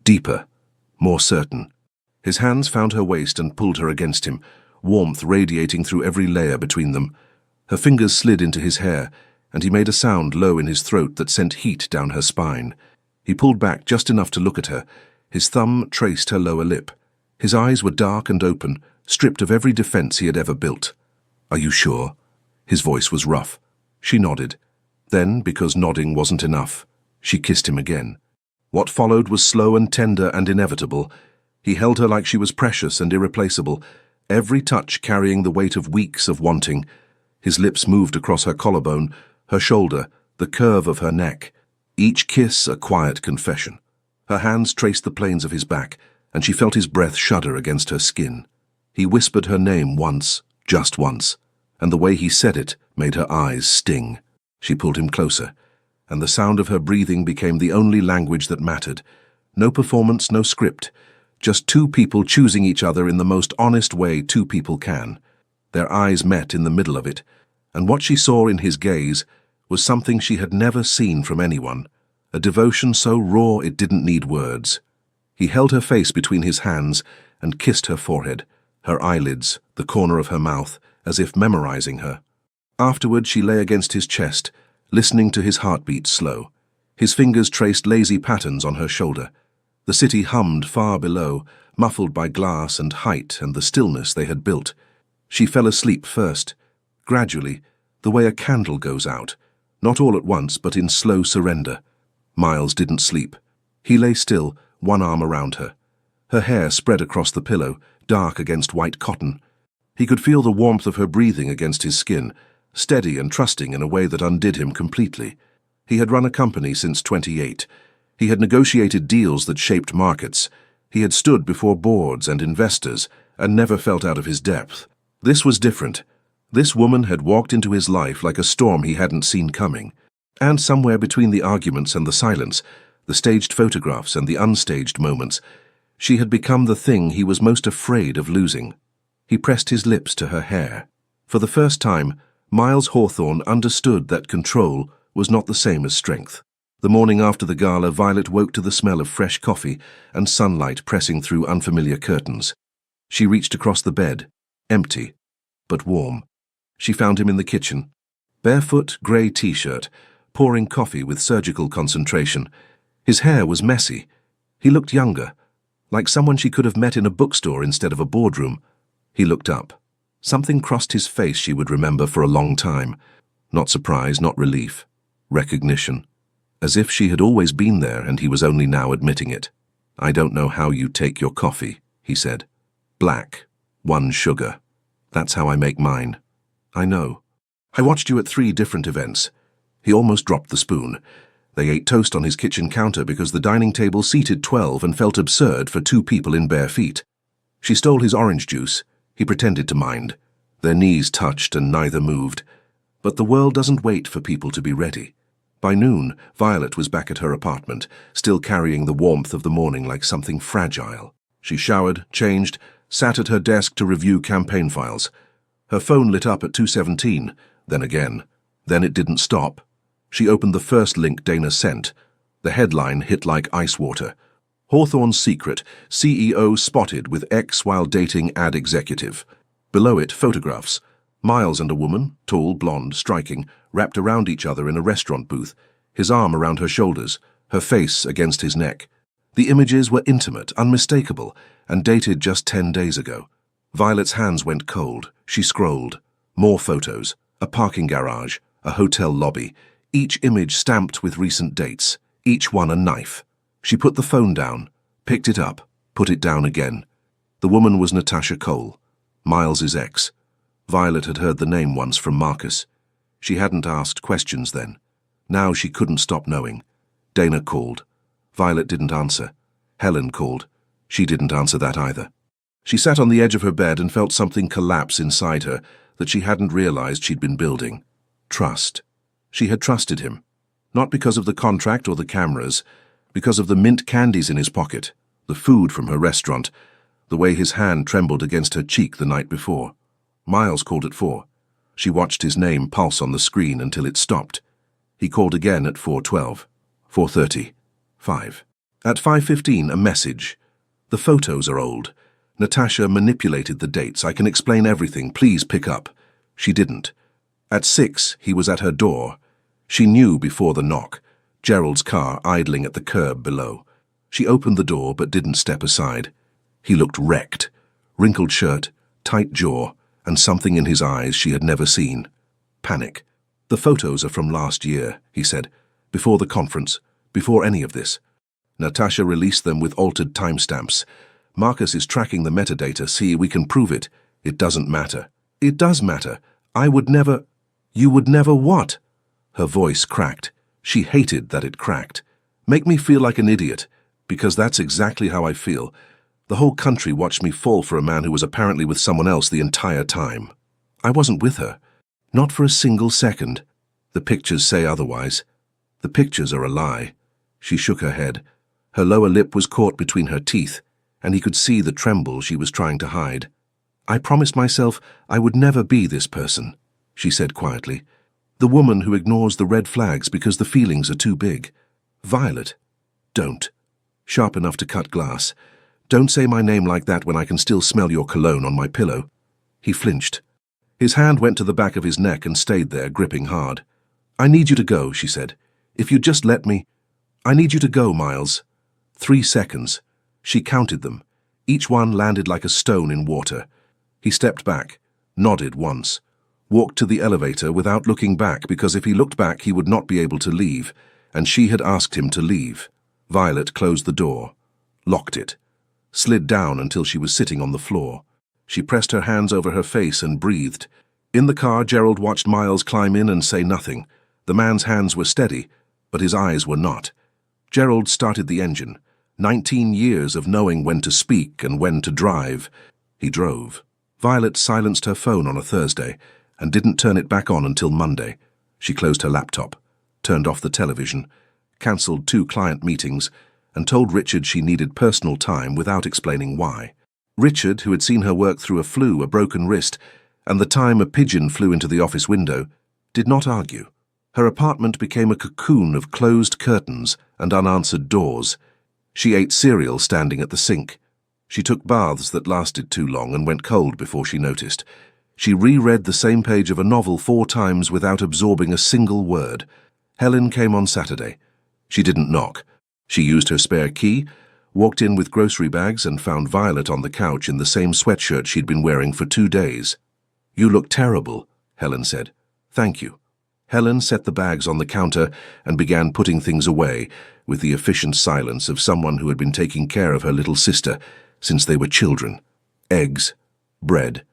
Deeper, more certain. His hands found her waist and pulled her against him, warmth radiating through every layer between them. Her fingers slid into his hair, and he made a sound low in his throat that sent heat down her spine. He pulled back just enough to look at her. His thumb traced her lower lip. His eyes were dark and open, stripped of every defense he had ever built. Are you sure? His voice was rough. She nodded. Then, because nodding wasn't enough, she kissed him again. What followed was slow and tender and inevitable. He held her like she was precious and irreplaceable, every touch carrying the weight of weeks of wanting. His lips moved across her collarbone, her shoulder, the curve of her neck. Each kiss a quiet confession. Her hands traced the planes of his back, and she felt his breath shudder against her skin. He whispered her name once, just once, and the way he said it made her eyes sting. She pulled him closer, and the sound of her breathing became the only language that mattered. No performance, no script, just two people choosing each other in the most honest way two people can. Their eyes met in the middle of it, and what she saw in his gaze was something she had never seen from anyone, a devotion so raw it didn't need words. He held her face between his hands and kissed her forehead, her eyelids, the corner of her mouth, as if memorizing her. Afterward, she lay against his chest, listening to his heartbeat slow. His fingers traced lazy patterns on her shoulder. The city hummed far below, muffled by glass and height and the stillness they had built. She fell asleep first, gradually, the way a candle goes out, not all at once but in slow surrender. Miles didn't sleep. He lay still, one arm around her. Her hair spread across the pillow, dark against white cotton. He could feel the warmth of her breathing against his skin, steady and trusting in a way that undid him completely. He had run a company since 28. He had negotiated deals that shaped markets. He had stood before boards and investors and never felt out of his depth. This was different. This woman had walked into his life like a storm he hadn't seen coming. And somewhere between the arguments and the silence, the staged photographs and the unstaged moments, she had become the thing he was most afraid of losing. He pressed his lips to her hair. For the first time, Miles Hawthorne understood that control was not the same as strength. The morning after the gala, Violet woke to the smell of fresh coffee and sunlight pressing through unfamiliar curtains. She reached across the bed, empty, but warm. She found him in the kitchen, barefoot, grey t-shirt, pouring coffee with surgical concentration. His hair was messy. He looked younger, like someone she could have met in a bookstore instead of a boardroom. He looked up. Something crossed his face she would remember for a long time. Not surprise, not relief. Recognition. As if she had always been there and he was only now admitting it. "I don't know how you take your coffee," he said. "Black. 1 sugar. That's how I make mine." "I know. I watched you at 3 different events." He almost dropped the spoon. They ate toast on his kitchen counter because the dining table seated 12 and felt absurd for 2 people in bare feet. She stole his orange juice. He pretended to mind. Their knees touched and neither moved. But the world doesn't wait for people to be ready. By noon, Violet was back at her apartment, still carrying the warmth of the morning like something fragile. She showered, changed, sat at her desk to review campaign files. Her phone lit up at 2:17, then again. Then it didn't stop. She opened the first link Dana sent. The headline hit like ice water. Hawthorne's secret, CEO spotted with ex while dating ad executive. Below it, photographs. Miles and a woman, tall, blonde, striking, wrapped around each other in a restaurant booth, his arm around her shoulders, her face against his neck. The images were intimate, unmistakable, and dated just 10 days ago. Violet's hands went cold. She scrolled. More photos. A parking garage, a hotel lobby, each image stamped with recent dates, each one a knife. She put the phone down, picked it up, put it down again. The woman was Natasha Cole, Miles's ex. Violet had heard the name once from Marcus. She hadn't asked questions then. Now she couldn't stop knowing. Dana called. Violet didn't answer. Helen called. She didn't answer that either. She sat on the edge of her bed and felt something collapse inside her that she hadn't realized she'd been building. Trust. She had trusted him. Not because of the contract or the cameras, because of the mint candies in his pocket, the food from her restaurant, the way his hand trembled against her cheek the night before. Miles called at 4. She watched his name pulse on the screen until it stopped. He called again at 4:12, 4:30, 5. At 5:15, a message. "The photos are old. Natasha manipulated the dates. I can explain everything. Please pick up." She didn't. At 6, he was at her door. She knew before the knock. Gerald's car idling at the curb below. She opened the door but didn't step aside. He looked wrecked. Wrinkled shirt, tight jaw, and something in his eyes she had never seen. Panic. "The photos are from last year," he said. "Before the conference. Before any of this. Natasha released them with altered timestamps. Marcus is tracking the metadata. See, we can prove it. It doesn't matter." "It does matter. I would never—" "You would never what?" Her voice cracked. She hated that it cracked. "Make me feel like an idiot, because that's exactly how I feel. The whole country watched me fall for a man who was apparently with someone else the entire time. I wasn't with her. Not for a single second. The pictures say otherwise. The pictures are a lie." She shook her head. Her lower lip was caught between her teeth, and he could see the tremble she was trying to hide. "I promised myself I would never be this person," she said quietly. "The woman who ignores the red flags because the feelings are too big. Violet, don't. Sharp enough to cut glass. Don't say my name like that when I can still smell your cologne on my pillow." He flinched. His hand went to the back of his neck and stayed there, gripping hard. "I need you to go," she said. "If you'd just let me—" "I need you to go, Miles." 3 seconds. She counted them. Each one landed like a stone in water. He stepped back, nodded once, walked to the elevator without looking back, because if he looked back he would not be able to leave, and she had asked him to leave. Violet closed the door, locked it, slid down until she was sitting on the floor. She pressed her hands over her face and breathed. In the car, Gerald watched Miles climb in and say nothing. The man's hands were steady, but his eyes were not. Gerald started the engine. 19 years of knowing when to speak and when to drive. He drove. Violet silenced her phone on a Thursday and didn't turn it back on until Monday. She closed her laptop, turned off the television, cancelled 2 client meetings, and told Richard she needed personal time without explaining why. Richard, who had seen her work through a flu, a broken wrist, and the time a pigeon flew into the office window, did not argue. Her apartment became a cocoon of closed curtains and unanswered doors. She ate cereal standing at the sink. She took baths that lasted too long and went cold before she noticed. She reread the same page of a novel 4 times without absorbing a single word. Helen came on Saturday. She didn't knock. She used her spare key, walked in with grocery bags, and found Violet on the couch in the same sweatshirt she'd been wearing for 2 days. "You look terrible," Helen said. "Thank you." Helen set the bags on the counter and began putting things away with the efficient silence of someone who had been taking care of her little sister since they were children. Eggs, bread,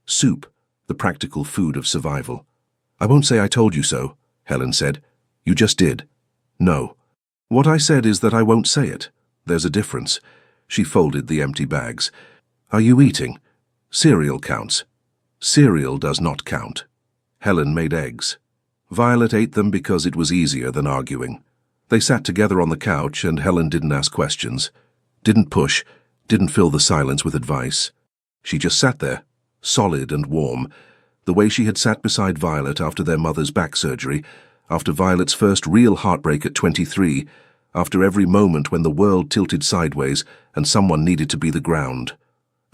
soup, the practical food of survival. "I won't say I told you so," Helen said. "You just did." "No. What I said is that I won't say it. There's a difference." She folded the empty bags. "Are you eating? Cereal counts." "Cereal does not count." Helen made eggs. Violet ate them because it was easier than arguing. They sat together on the couch, and Helen didn't ask questions, didn't push, didn't fill the silence with advice. She just sat there, solid and warm, the way she had sat beside Violet after their mother's back surgery, after Violet's first real heartbreak at 23, after every moment when the world tilted sideways and someone needed to be the ground.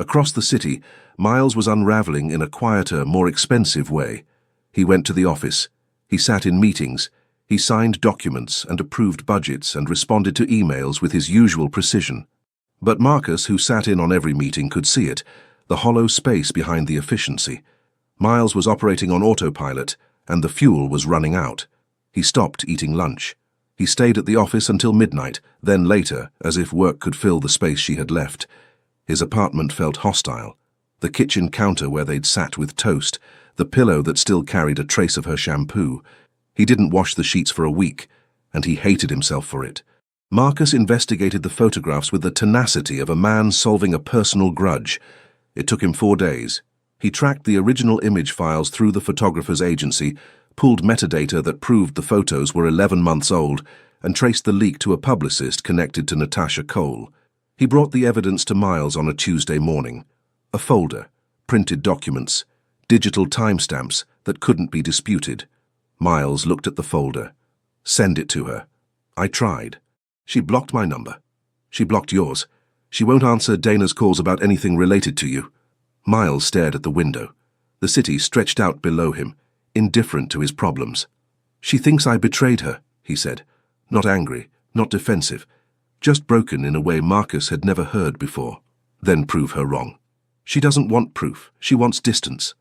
Across the city, Miles was unraveling in a quieter, more expensive way. He went to the office. He sat in meetings. He signed documents and approved budgets and responded to emails with his usual precision. But Marcus, who sat in on every meeting, could see it, the hollow space behind the efficiency. Miles was operating on autopilot, and the fuel was running out. He stopped eating lunch. He stayed at the office until midnight, then later, as if work could fill the space she had left. His apartment felt hostile. The kitchen counter where they'd sat with toast, the pillow that still carried a trace of her shampoo. He didn't wash the sheets for a week, and he hated himself for it. Marcus investigated the photographs with the tenacity of a man solving a personal grudge. It took him 4 days. He tracked the original image files through the photographer's agency, pulled metadata that proved the photos were 11 months old, and traced the leak to a publicist connected to Natasha Cole. He brought the evidence to Miles on a Tuesday morning. A folder, printed documents, digital timestamps that couldn't be disputed. Miles looked at the folder. "Send it to her." "I tried. She blocked my number. She blocked yours. She won't answer Dana's calls about anything related to you." Miles stared at the window. The city stretched out below him, indifferent to his problems. "She thinks I betrayed her," he said. Not angry, not defensive, just broken in a way Marcus had never heard before. "Then prove her wrong." "She doesn't want proof. She wants distance."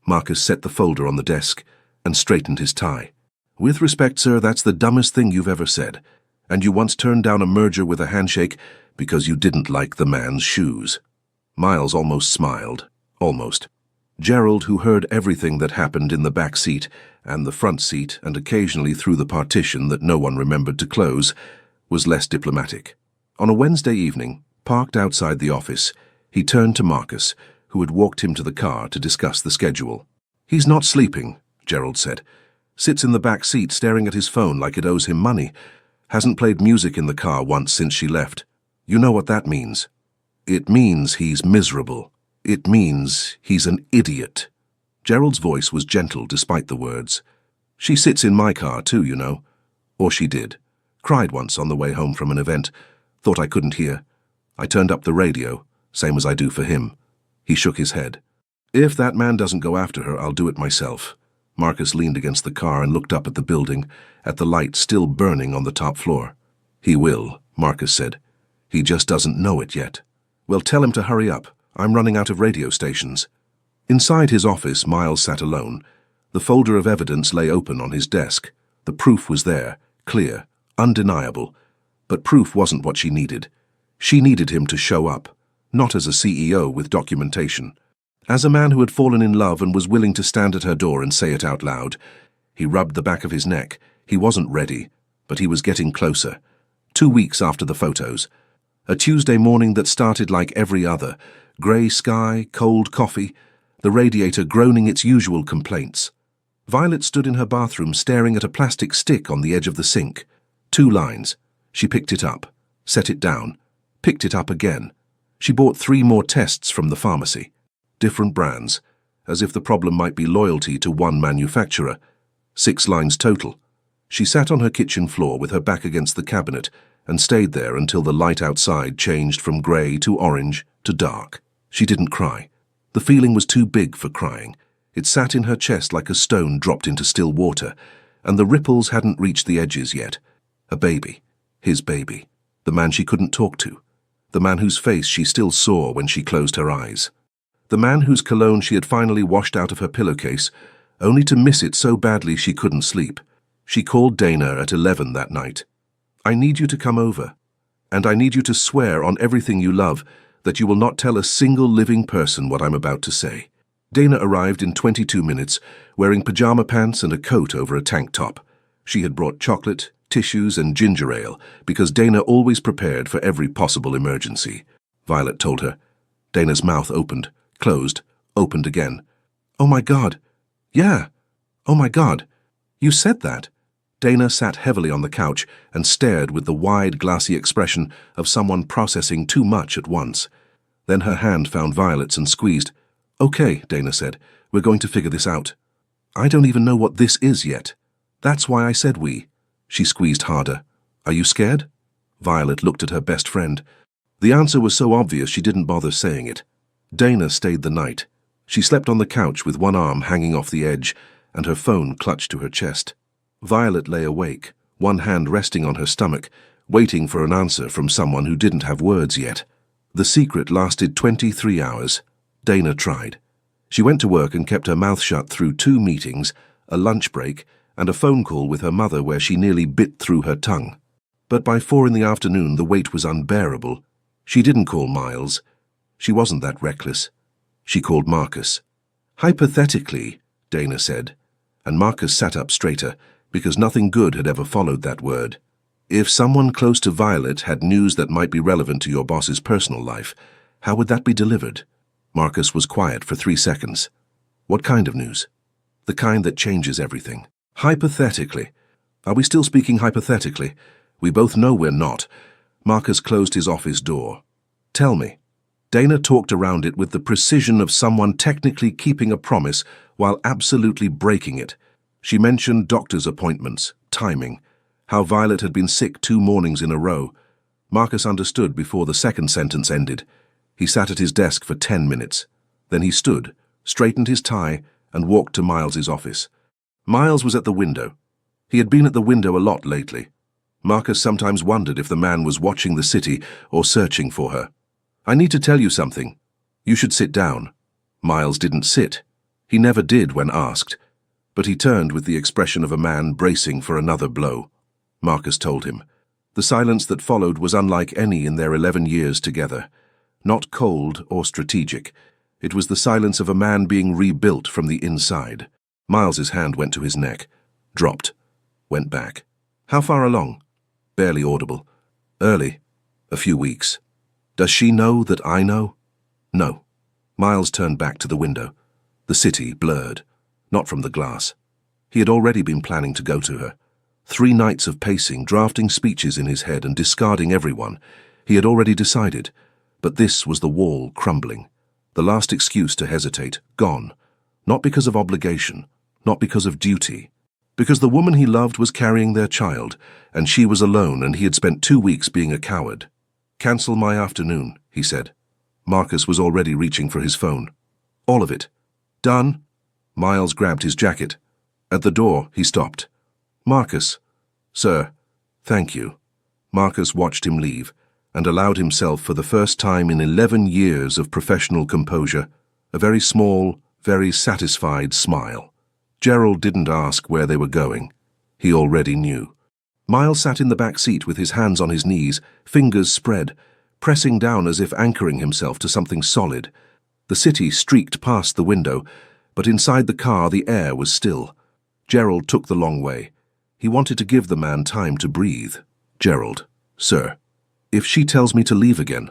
Marcus set the folder on the desk and straightened his tie. "With respect, sir, that's the dumbest thing you've ever said. And you once turned down a merger with a handshake because you didn't like the man's shoes." Miles almost smiled. Almost. Gerald, who heard everything that happened in the back seat and the front seat and occasionally through the partition that no one remembered to close, was less diplomatic. On a Wednesday evening, parked outside the office, he turned to Marcus, who had walked him to the car to discuss the schedule. "He's not sleeping," Gerald said. "Sits in the back seat staring at his phone like it owes him money. Hasn't played music in the car once since she left. You know what that means. It means he's miserable. It means he's an idiot." Gerald's voice was gentle despite the words. "She sits in my car too, you know. Or she did. Cried once on the way home from an event. Thought I couldn't hear. I turned up the radio, same as I do for him." He shook his head. "If that man doesn't go after her, I'll do it myself." Marcus leaned against the car and looked up at the building, at the light still burning on the top floor. "He will," Marcus said. "He just doesn't know it yet." "Well, tell him to hurry up. I'm running out of radio stations." Inside his office, Miles sat alone. The folder of evidence lay open on his desk. The proof was there, clear, undeniable. But proof wasn't what she needed. She needed him to show up, not as a CEO with documentation. As a man who had fallen in love and was willing to stand at her door and say it out loud. He rubbed the back of his neck. He wasn't ready, but he was getting closer. 2 weeks after the photos. A Tuesday morning that started like every other. Grey sky, cold coffee, the radiator groaning its usual complaints. Violet stood in her bathroom staring at a plastic stick on the edge of the sink. 2 lines. She picked it up, set it down, picked it up again. She bought 3 more tests from the pharmacy. Different brands, as if the problem might be loyalty to one manufacturer. 6 lines total. She sat on her kitchen floor with her back against the cabinet and stayed there until the light outside changed from grey to orange to dark. She didn't cry. The feeling was too big for crying. It sat in her chest like a stone dropped into still water, and the ripples hadn't reached the edges yet. A baby. His baby. The man she couldn't talk to. The man whose face she still saw when she closed her eyes. The man whose cologne she had finally washed out of her pillowcase, only to miss it so badly she couldn't sleep. She called Dana at 11 that night. "I need you to come over, and I need you to swear on everything you love that you will not tell a single living person what I'm about to say." Dana arrived in 22 minutes, wearing pajama pants and a coat over a tank top. She had brought chocolate, tissues, and ginger ale, because Dana always prepared for every possible emergency. Violet told her. Dana's mouth opened, closed, opened again. "Oh my God. Yeah. Oh my God. You said that." Dana sat heavily on the couch and stared with the wide, glassy expression of someone processing too much at once. Then her hand found Violet's and squeezed. "Okay," Dana said. "We're going to figure this out. I don't even know what this is yet. That's why I said we." She squeezed harder. "Are you scared?" Violet looked at her best friend. The answer was so obvious she didn't bother saying it. Dana stayed the night. She slept on the couch with one arm hanging off the edge and her phone clutched to her chest. Violet lay awake, one hand resting on her stomach, waiting for an answer from someone who didn't have words yet. The secret lasted 23 hours. Dana tried. She went to work and kept her mouth shut through 2 meetings, a lunch break, and a phone call with her mother where she nearly bit through her tongue. But by 4 in the afternoon the wait was unbearable. She didn't call Miles. She wasn't that reckless. She called Marcus. "Hypothetically," Dana said, and Marcus sat up straighter, because nothing good had ever followed that word. "If someone close to Violet had news that might be relevant to your boss's personal life, how would that be delivered?" Marcus was quiet for 3 seconds. "What kind of news?" "The kind that changes everything." "Hypothetically. Are we still speaking hypothetically? We both know we're not." Marcus closed his office door. "Tell me." Dana talked around it with the precision of someone technically keeping a promise while absolutely breaking it. She mentioned doctor's appointments, timing, how Violet had been sick 2 mornings in a row. Marcus understood before the second sentence ended. He sat at his desk for 10 minutes. Then he stood, straightened his tie, and walked to Miles's office. Miles was at the window. He had been at the window a lot lately. Marcus sometimes wondered if the man was watching the city or searching for her. "I need to tell you something. You should sit down." Miles didn't sit. He never did when asked, but he turned with the expression of a man bracing for another blow. Marcus told him. The silence that followed was unlike any in their 11 years together. Not cold or strategic. It was the silence of a man being rebuilt from the inside. Miles's hand went to his neck, dropped, went back. How far along? Barely audible. Early. A few weeks. Does she know that I know? No. Miles turned back to the window. The city blurred, not from the glass. He had already been planning to go to her. 3 nights of pacing, drafting speeches in his head and discarding everyone. He had already decided, but this was the wall crumbling. The last excuse to hesitate, gone. Not because of obligation, not because of duty. Because the woman he loved was carrying their child, and she was alone, and he had spent 2 weeks being a coward. "Cancel my afternoon," he said. Marcus was already reaching for his phone. "All of it." "Done?" Miles grabbed his jacket. At the door, he stopped. "Marcus." "Sir." "Thank you." Marcus watched him leave, and allowed himself for the first time in 11 years of professional composure, a very small, very satisfied smile. Gerald didn't ask where they were going. He already knew. Miles sat in the back seat with his hands on his knees, fingers spread, pressing down as if anchoring himself to something solid. The city streaked past the window, but inside the car the air was still. Gerald took the long way. He wanted to give the man time to breathe. "Gerald." "Sir." "If she tells me to leave again,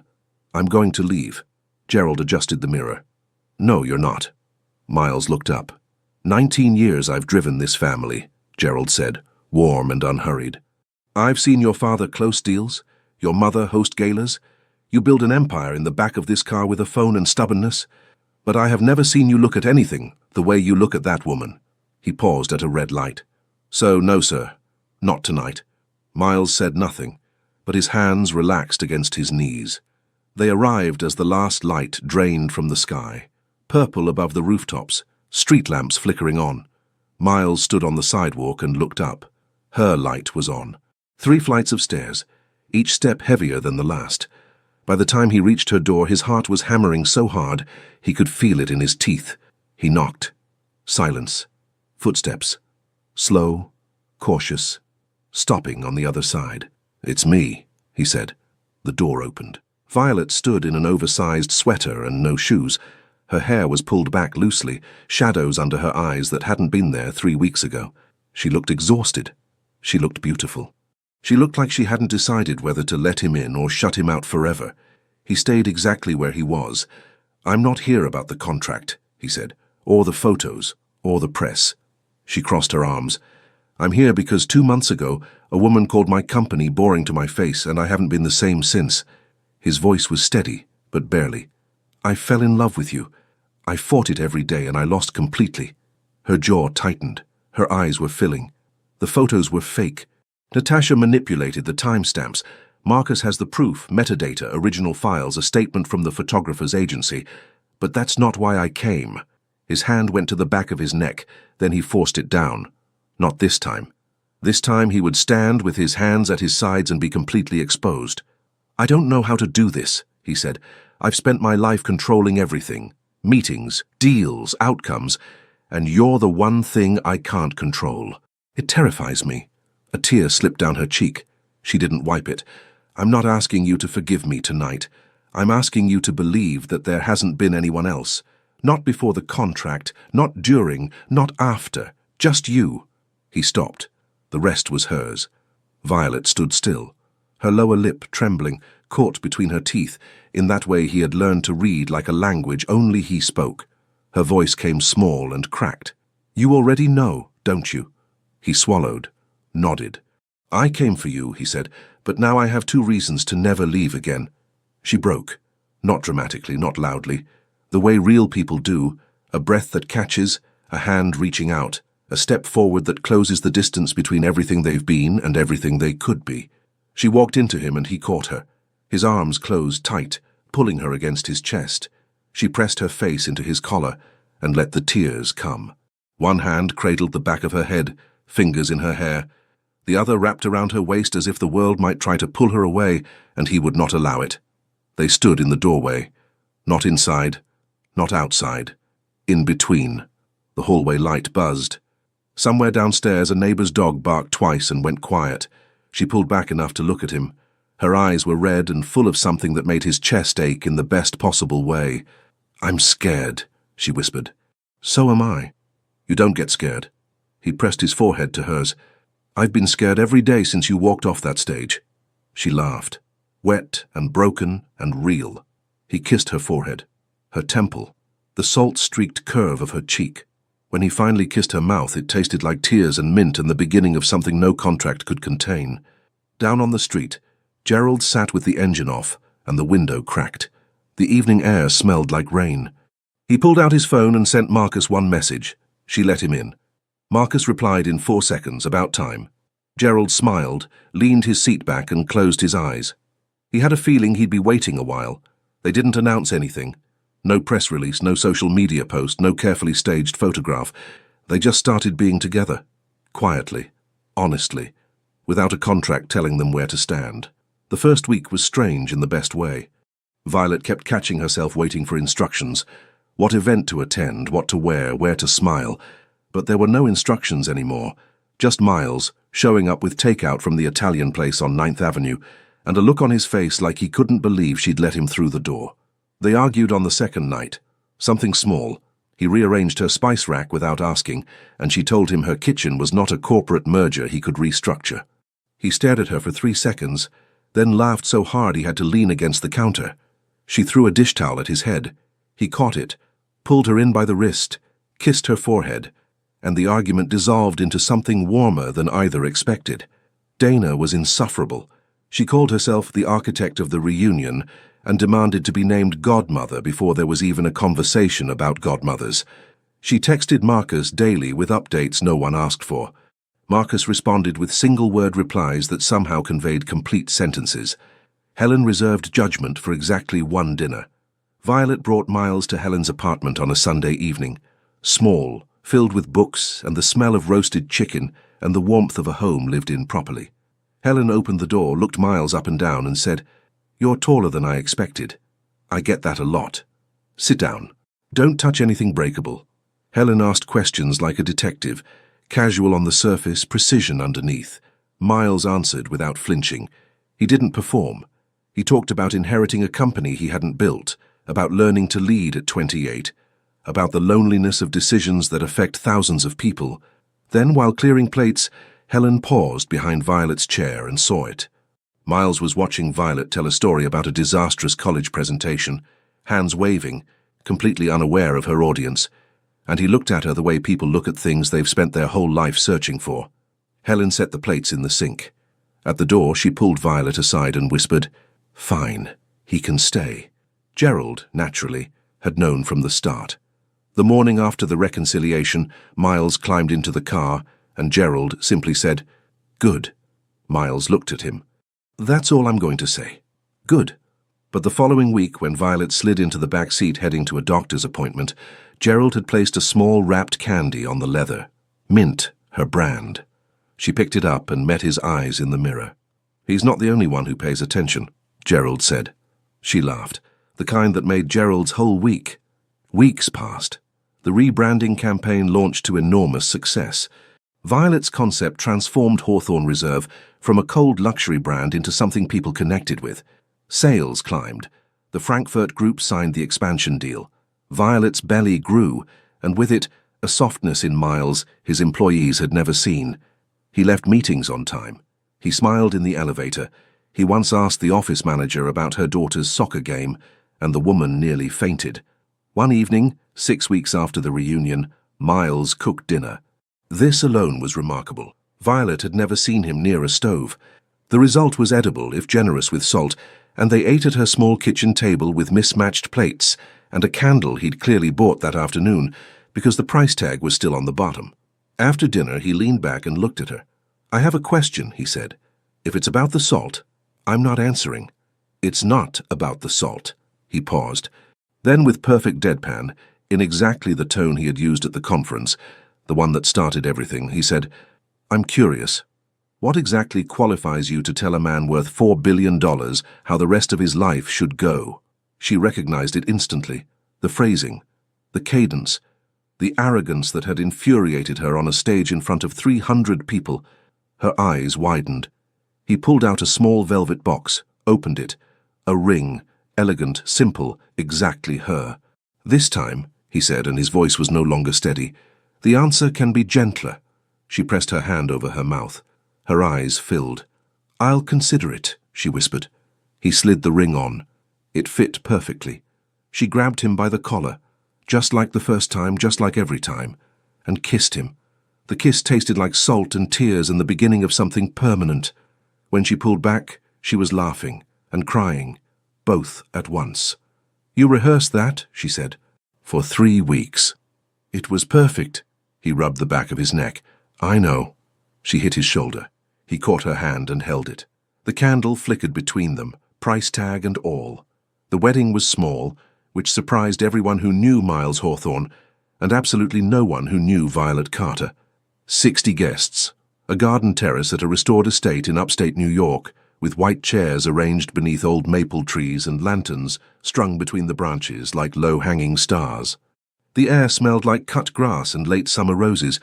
I'm going to leave." Gerald adjusted the mirror. "No, you're not." Miles looked up. 19 years I've driven this family," Gerald said, warm and unhurried. "I've seen your father close deals, your mother host galas. You build an empire in the back of this car with a phone and stubbornness. But I have never seen you look at anything the way you look at that woman." He paused at a red light. "So, no, sir. Not tonight." Miles said nothing, but his hands relaxed against his knees. They arrived as the last light drained from the sky, purple above the rooftops, street lamps flickering on. Miles stood on the sidewalk and looked up. Her light was on. 3 flights of stairs, each step heavier than the last. By the time he reached her door, his heart was hammering so hard he could feel it in his teeth. He knocked. Silence. Footsteps. Slow, cautious, stopping on the other side. "It's me," he said. The door opened. Violet stood in an oversized sweater and no shoes. Her hair was pulled back loosely, shadows under her eyes that hadn't been there 3 weeks ago. She looked exhausted. She looked beautiful. She looked like she hadn't decided whether to let him in or shut him out forever. He stayed exactly where he was. "I'm not here about the contract," he said, "or the photos, or the press." She crossed her arms. "I'm here because 2 months ago, a woman called my company boring to my face, and I haven't been the same since." His voice was steady, but barely. "I fell in love with you. I fought it every day, and I lost completely." Her jaw tightened. Her eyes were filling. The photos were fake. Natasha manipulated the timestamps. Marcus has the proof, metadata, original files, a statement from the photographer's agency. But that's not why I came. His hand went to the back of his neck, then he forced it down. Not this time. This time he would stand with his hands at his sides and be completely exposed. "I don't know how to do this," he said. "I've spent my life controlling everything. Meetings, deals, outcomes, and you're the one thing I can't control. It terrifies me." A tear slipped down her cheek. She didn't wipe it. "I'm not asking you to forgive me tonight. I'm asking you to believe that there hasn't been anyone else. Not before the contract, not during, not after. Just you." He stopped. The rest was hers. Violet stood still, her lower lip trembling, caught between her teeth. In that way he had learned to read like a language only he spoke. Her voice came small and cracked. "You already know, don't you?" He swallowed, nodded. "I came for you," he said, "but now I have 2 reasons to never leave again." She broke. Not dramatically, not loudly. The way real people do, a breath that catches, a hand reaching out, a step forward that closes the distance between everything they've been and everything they could be. She walked into him and he caught her. His arms closed tight, pulling her against his chest. She pressed her face into his collar and let the tears come. One hand cradled the back of her head, fingers in her hair. The other wrapped around her waist as if the world might try to pull her away, and he would not allow it. They stood in the doorway. Not inside, not outside. In between. The hallway light buzzed. Somewhere downstairs, a neighbor's dog barked twice and went quiet. She pulled back enough to look at him. Her eyes were red and full of something that made his chest ache in the best possible way. "I'm scared," she whispered. "So am I." "You don't get scared." He pressed his forehead to hers. "I've been scared every day since you walked off that stage." She laughed, wet and broken and real. He kissed her forehead, her temple, the salt-streaked curve of her cheek. When he finally kissed her mouth, it tasted like tears and mint and the beginning of something no contract could contain. Down on the street, Gerald sat with the engine off and the window cracked. The evening air smelled like rain. He pulled out his phone and sent Marcus one message. She let him in. Marcus replied in 4 seconds, about time. Gerald smiled, leaned his seat back and closed his eyes. He had a feeling he'd be waiting a while. They didn't announce anything. No press release, no social media post, no carefully staged photograph. They just started being together. Quietly, honestly, without a contract telling them where to stand. The first week was strange in the best way. Violet kept catching herself waiting for instructions. What event to attend, what to wear, where to smile. But there were no instructions anymore. Just Miles, showing up with takeout from the Italian place on 9th Avenue, and a look on his face like he couldn't believe she'd let him through the door. They argued on the second night. Something small. He rearranged her spice rack without asking, and she told him her kitchen was not a corporate merger he could restructure. He stared at her for 3 seconds, then laughed so hard he had to lean against the counter. She threw a dish towel at his head. He caught it, pulled her in by the wrist, kissed her forehead, and the argument dissolved into something warmer than either expected. Dana was insufferable. She called herself the architect of the reunion and demanded to be named godmother before there was even a conversation about godmothers. She texted Marcus daily with updates no one asked for. Marcus responded with single-word replies that somehow conveyed complete sentences. Helen reserved judgment for exactly one dinner. Violet brought Miles to Helen's apartment on a Sunday evening. Small, filled with books and the smell of roasted chicken and the warmth of a home lived in properly. Helen opened the door, looked Miles up and down and said, "You're taller than I expected. I get that a lot. Sit down. Don't touch anything breakable." Helen asked questions like a detective, casual on the surface, precision underneath. Miles answered without flinching. He didn't perform. He talked about inheriting a company he hadn't built, about learning to lead at 28, about the loneliness of decisions that affect thousands of people. Then, while clearing plates, Helen paused behind Violet's chair and saw it. Miles was watching Violet tell a story about a disastrous college presentation, hands waving, completely unaware of her audience, and he looked at her the way people look at things they've spent their whole life searching for. Helen set the plates in the sink. At the door, she pulled Violet aside and whispered, "Fine, he can stay." Gerald, naturally, had known from the start. The morning after the reconciliation, Miles climbed into the car, and Gerald simply said, "Good." Miles looked at him. "That's all I'm going to say. Good." But the following week, when Violet slid into the back seat heading to a doctor's appointment, Gerald had placed a small wrapped candy on the leather. Mint, her brand. She picked it up and met his eyes in the mirror. "He's not the only one who pays attention," Gerald said. She laughed, the kind that made Gerald's whole week. Weeks passed. The rebranding campaign launched to enormous success. Violet's concept transformed Hawthorne Reserve from a cold luxury brand into something people connected with. Sales climbed. The Frankfurt Group signed the expansion deal. Violet's belly grew, and with it, a softness in Miles his employees had never seen. He left meetings on time. He smiled in the elevator. He once asked the office manager about her daughter's soccer game, and the woman nearly fainted. One evening, 6 weeks after the reunion, Miles cooked dinner. This alone was remarkable. Violet had never seen him near a stove. The result was edible, if generous with salt, and they ate at her small kitchen table with mismatched plates and a candle he'd clearly bought that afternoon because the price tag was still on the bottom. After dinner, he leaned back and looked at her. "I have a question," he said. "If it's about the salt, I'm not answering." "It's not about the salt." He paused. Then, with perfect deadpan, in exactly the tone he had used at the conference, the one that started everything, he said, "I'm curious. What exactly qualifies you to tell a man worth $4 billion how the rest of his life should go?" She recognized it instantly. The phrasing, the cadence, the arrogance that had infuriated her on a stage in front of 300 people. Her eyes widened. He pulled out a small velvet box, opened it. A ring, elegant, simple, exactly her. "This time," he said, and his voice was no longer steady, "the answer can be gentler." She pressed her hand over her mouth. Her eyes filled. "I'll consider it," she whispered. He slid the ring on. It fit perfectly. She grabbed him by the collar, just like the first time, just like every time, and kissed him. The kiss tasted like salt and tears and the beginning of something permanent. When she pulled back, she was laughing and crying, both at once. "You rehearsed that," she said, "for 3 weeks. It was perfect." He rubbed the back of his neck. "I know." She hit his shoulder. He caught her hand and held it. The candle flickered between them, price tag and all. The wedding was small, which surprised everyone who knew Miles Hawthorne, and absolutely no one who knew Violet Carter. 60 guests, a garden terrace at a restored estate in upstate New York, with white chairs arranged beneath old maple trees and lanterns strung between the branches like low-hanging stars. The air smelled like cut grass and late summer roses,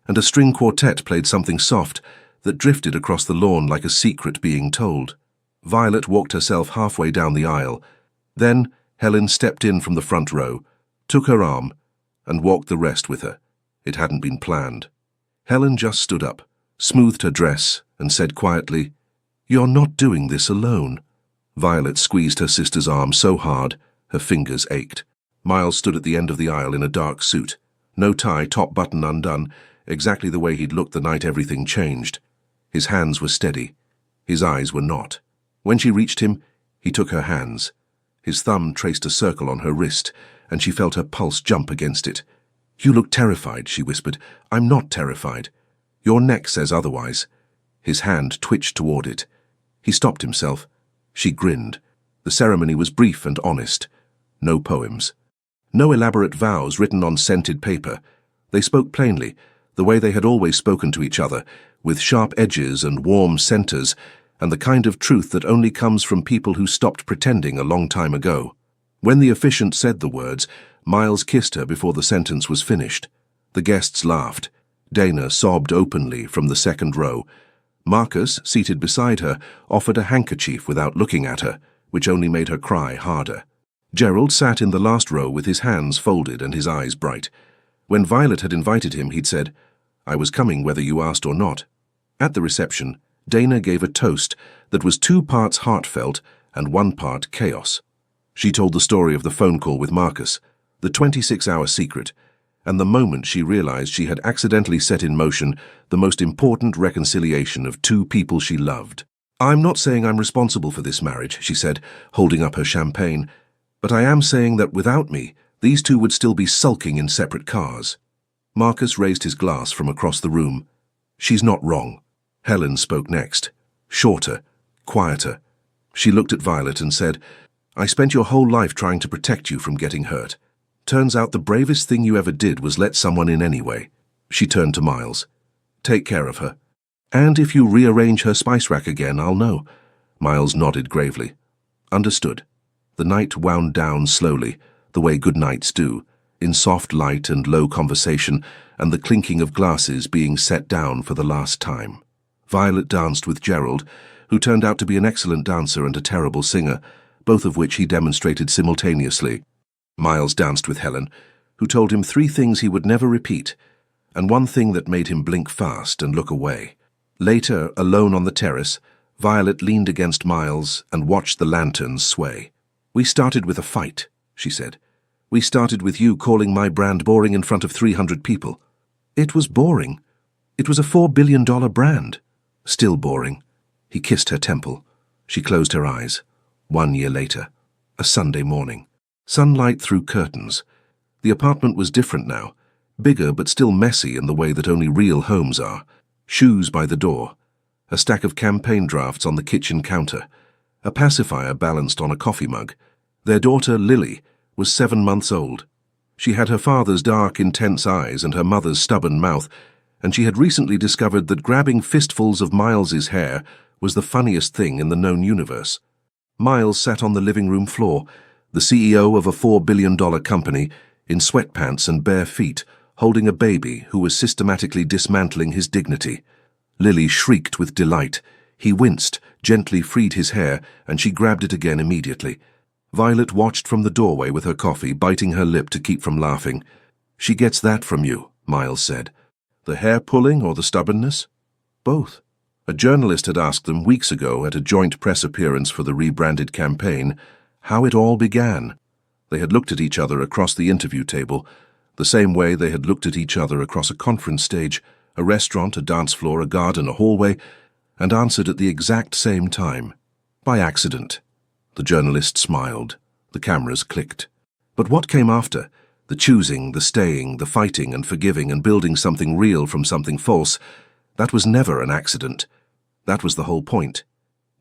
and a string quartet played something soft that drifted across the lawn like a secret being told. Violet walked herself halfway down the aisle. Then Helen stepped in from the front row, took her arm, and walked the rest with her. It hadn't been planned. Helen just stood up, smoothed her dress, and said quietly, "You're not doing this alone." Violet squeezed her sister's arm so hard, her fingers ached. Miles stood at the end of the aisle in a dark suit. No tie, top button undone, exactly the way he'd looked the night everything changed. His hands were steady. His eyes were not. When she reached him, he took her hands. His thumb traced a circle on her wrist, and she felt her pulse jump against it. "You look terrified," she whispered. "I'm not terrified. Your neck says otherwise." His hand twitched toward it. He stopped himself. She grinned. The ceremony was brief and honest. No poems. No elaborate vows written on scented paper. They spoke plainly, the way they had always spoken to each other, with sharp edges and warm centers, and the kind of truth that only comes from people who stopped pretending a long time ago. When the officiant said the words, Miles kissed her before the sentence was finished. The guests laughed. Dana sobbed openly from the second row. Marcus, seated beside her, offered a handkerchief without looking at her, which only made her cry harder. Gerald sat in the last row with his hands folded and his eyes bright. When Violet had invited him, he'd said, "I was coming whether you asked or not." At the reception, Dana gave a toast that was 2 parts heartfelt and 1 part chaos. She told the story of the phone call with Marcus, the 26-hour secret, and the moment she realized she had accidentally set in motion the most important reconciliation of 2 people she loved. "I'm not saying I'm responsible for this marriage," she said, holding up her champagne, "but I am saying that without me, these 2 would still be sulking in separate cars." Marcus raised his glass from across the room. "She's not wrong." Helen spoke next, shorter, quieter. She looked at Violet and said, "I spent your whole life trying to protect you from getting hurt. Turns out the bravest thing you ever did was let someone in anyway." She turned to Miles. "Take care of her. And if you rearrange her spice rack again, I'll know." Miles nodded gravely. "Understood." The night wound down slowly, the way good nights do, in soft light and low conversation and the clinking of glasses being set down for the last time. Violet danced with Gerald, who turned out to be an excellent dancer and a terrible singer, both of which he demonstrated simultaneously. Miles danced with Helen, who told him 3 things he would never repeat, and 1 thing that made him blink fast and look away. Later, alone on the terrace, Violet leaned against Miles and watched the lanterns sway. "We started with a fight," she said. "We started with you calling my brand boring in front of 300 people. It was boring. It was a $4 billion brand. Still boring." He kissed her temple. She closed her eyes. 1 year later, a Sunday morning. Sunlight through curtains. The apartment was different now, bigger but still messy in the way that only real homes are. Shoes by the door. A stack of campaign drafts on the kitchen counter. A pacifier balanced on a coffee mug. Their daughter, Lily, was 7 months old. She had her father's dark, intense eyes and her mother's stubborn mouth, and she had recently discovered that grabbing fistfuls of Miles's hair was the funniest thing in the known universe. Miles sat on the living room floor, the CEO of a $4 billion company, in sweatpants and bare feet, holding a baby who was systematically dismantling his dignity. Lily shrieked with delight. He winced, gently freed his hair, and she grabbed it again immediately. Violet watched from the doorway with her coffee, biting her lip to keep from laughing. "She gets that from you," Miles said. "The hair-pulling or the stubbornness?" "Both." A journalist had asked them weeks ago at a joint press appearance for the rebranded campaign how it all began. They had looked at each other across the interview table, the same way they had looked at each other across a conference stage, a restaurant, a dance floor, a garden, a hallway, and answered at the exact same time. By accident. The journalist smiled. The cameras clicked. But what came after? The choosing, the staying, the fighting and forgiving and building something real from something false. That was never an accident. That was the whole point.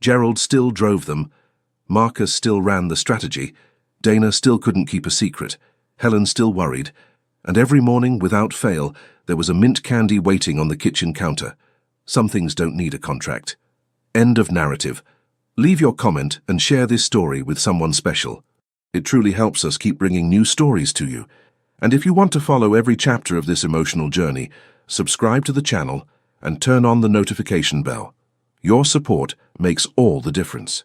Gerald still drove them. Marcus still ran the strategy. Dana still couldn't keep a secret. Helen still worried. And every morning, without fail, there was a mint candy waiting on the kitchen counter. Some things don't need a contract. End of narrative. Leave your comment and share this story with someone special. It truly helps us keep bringing new stories to you. And if you want to follow every chapter of this emotional journey, subscribe to the channel and turn on the notification bell. Your support makes all the difference.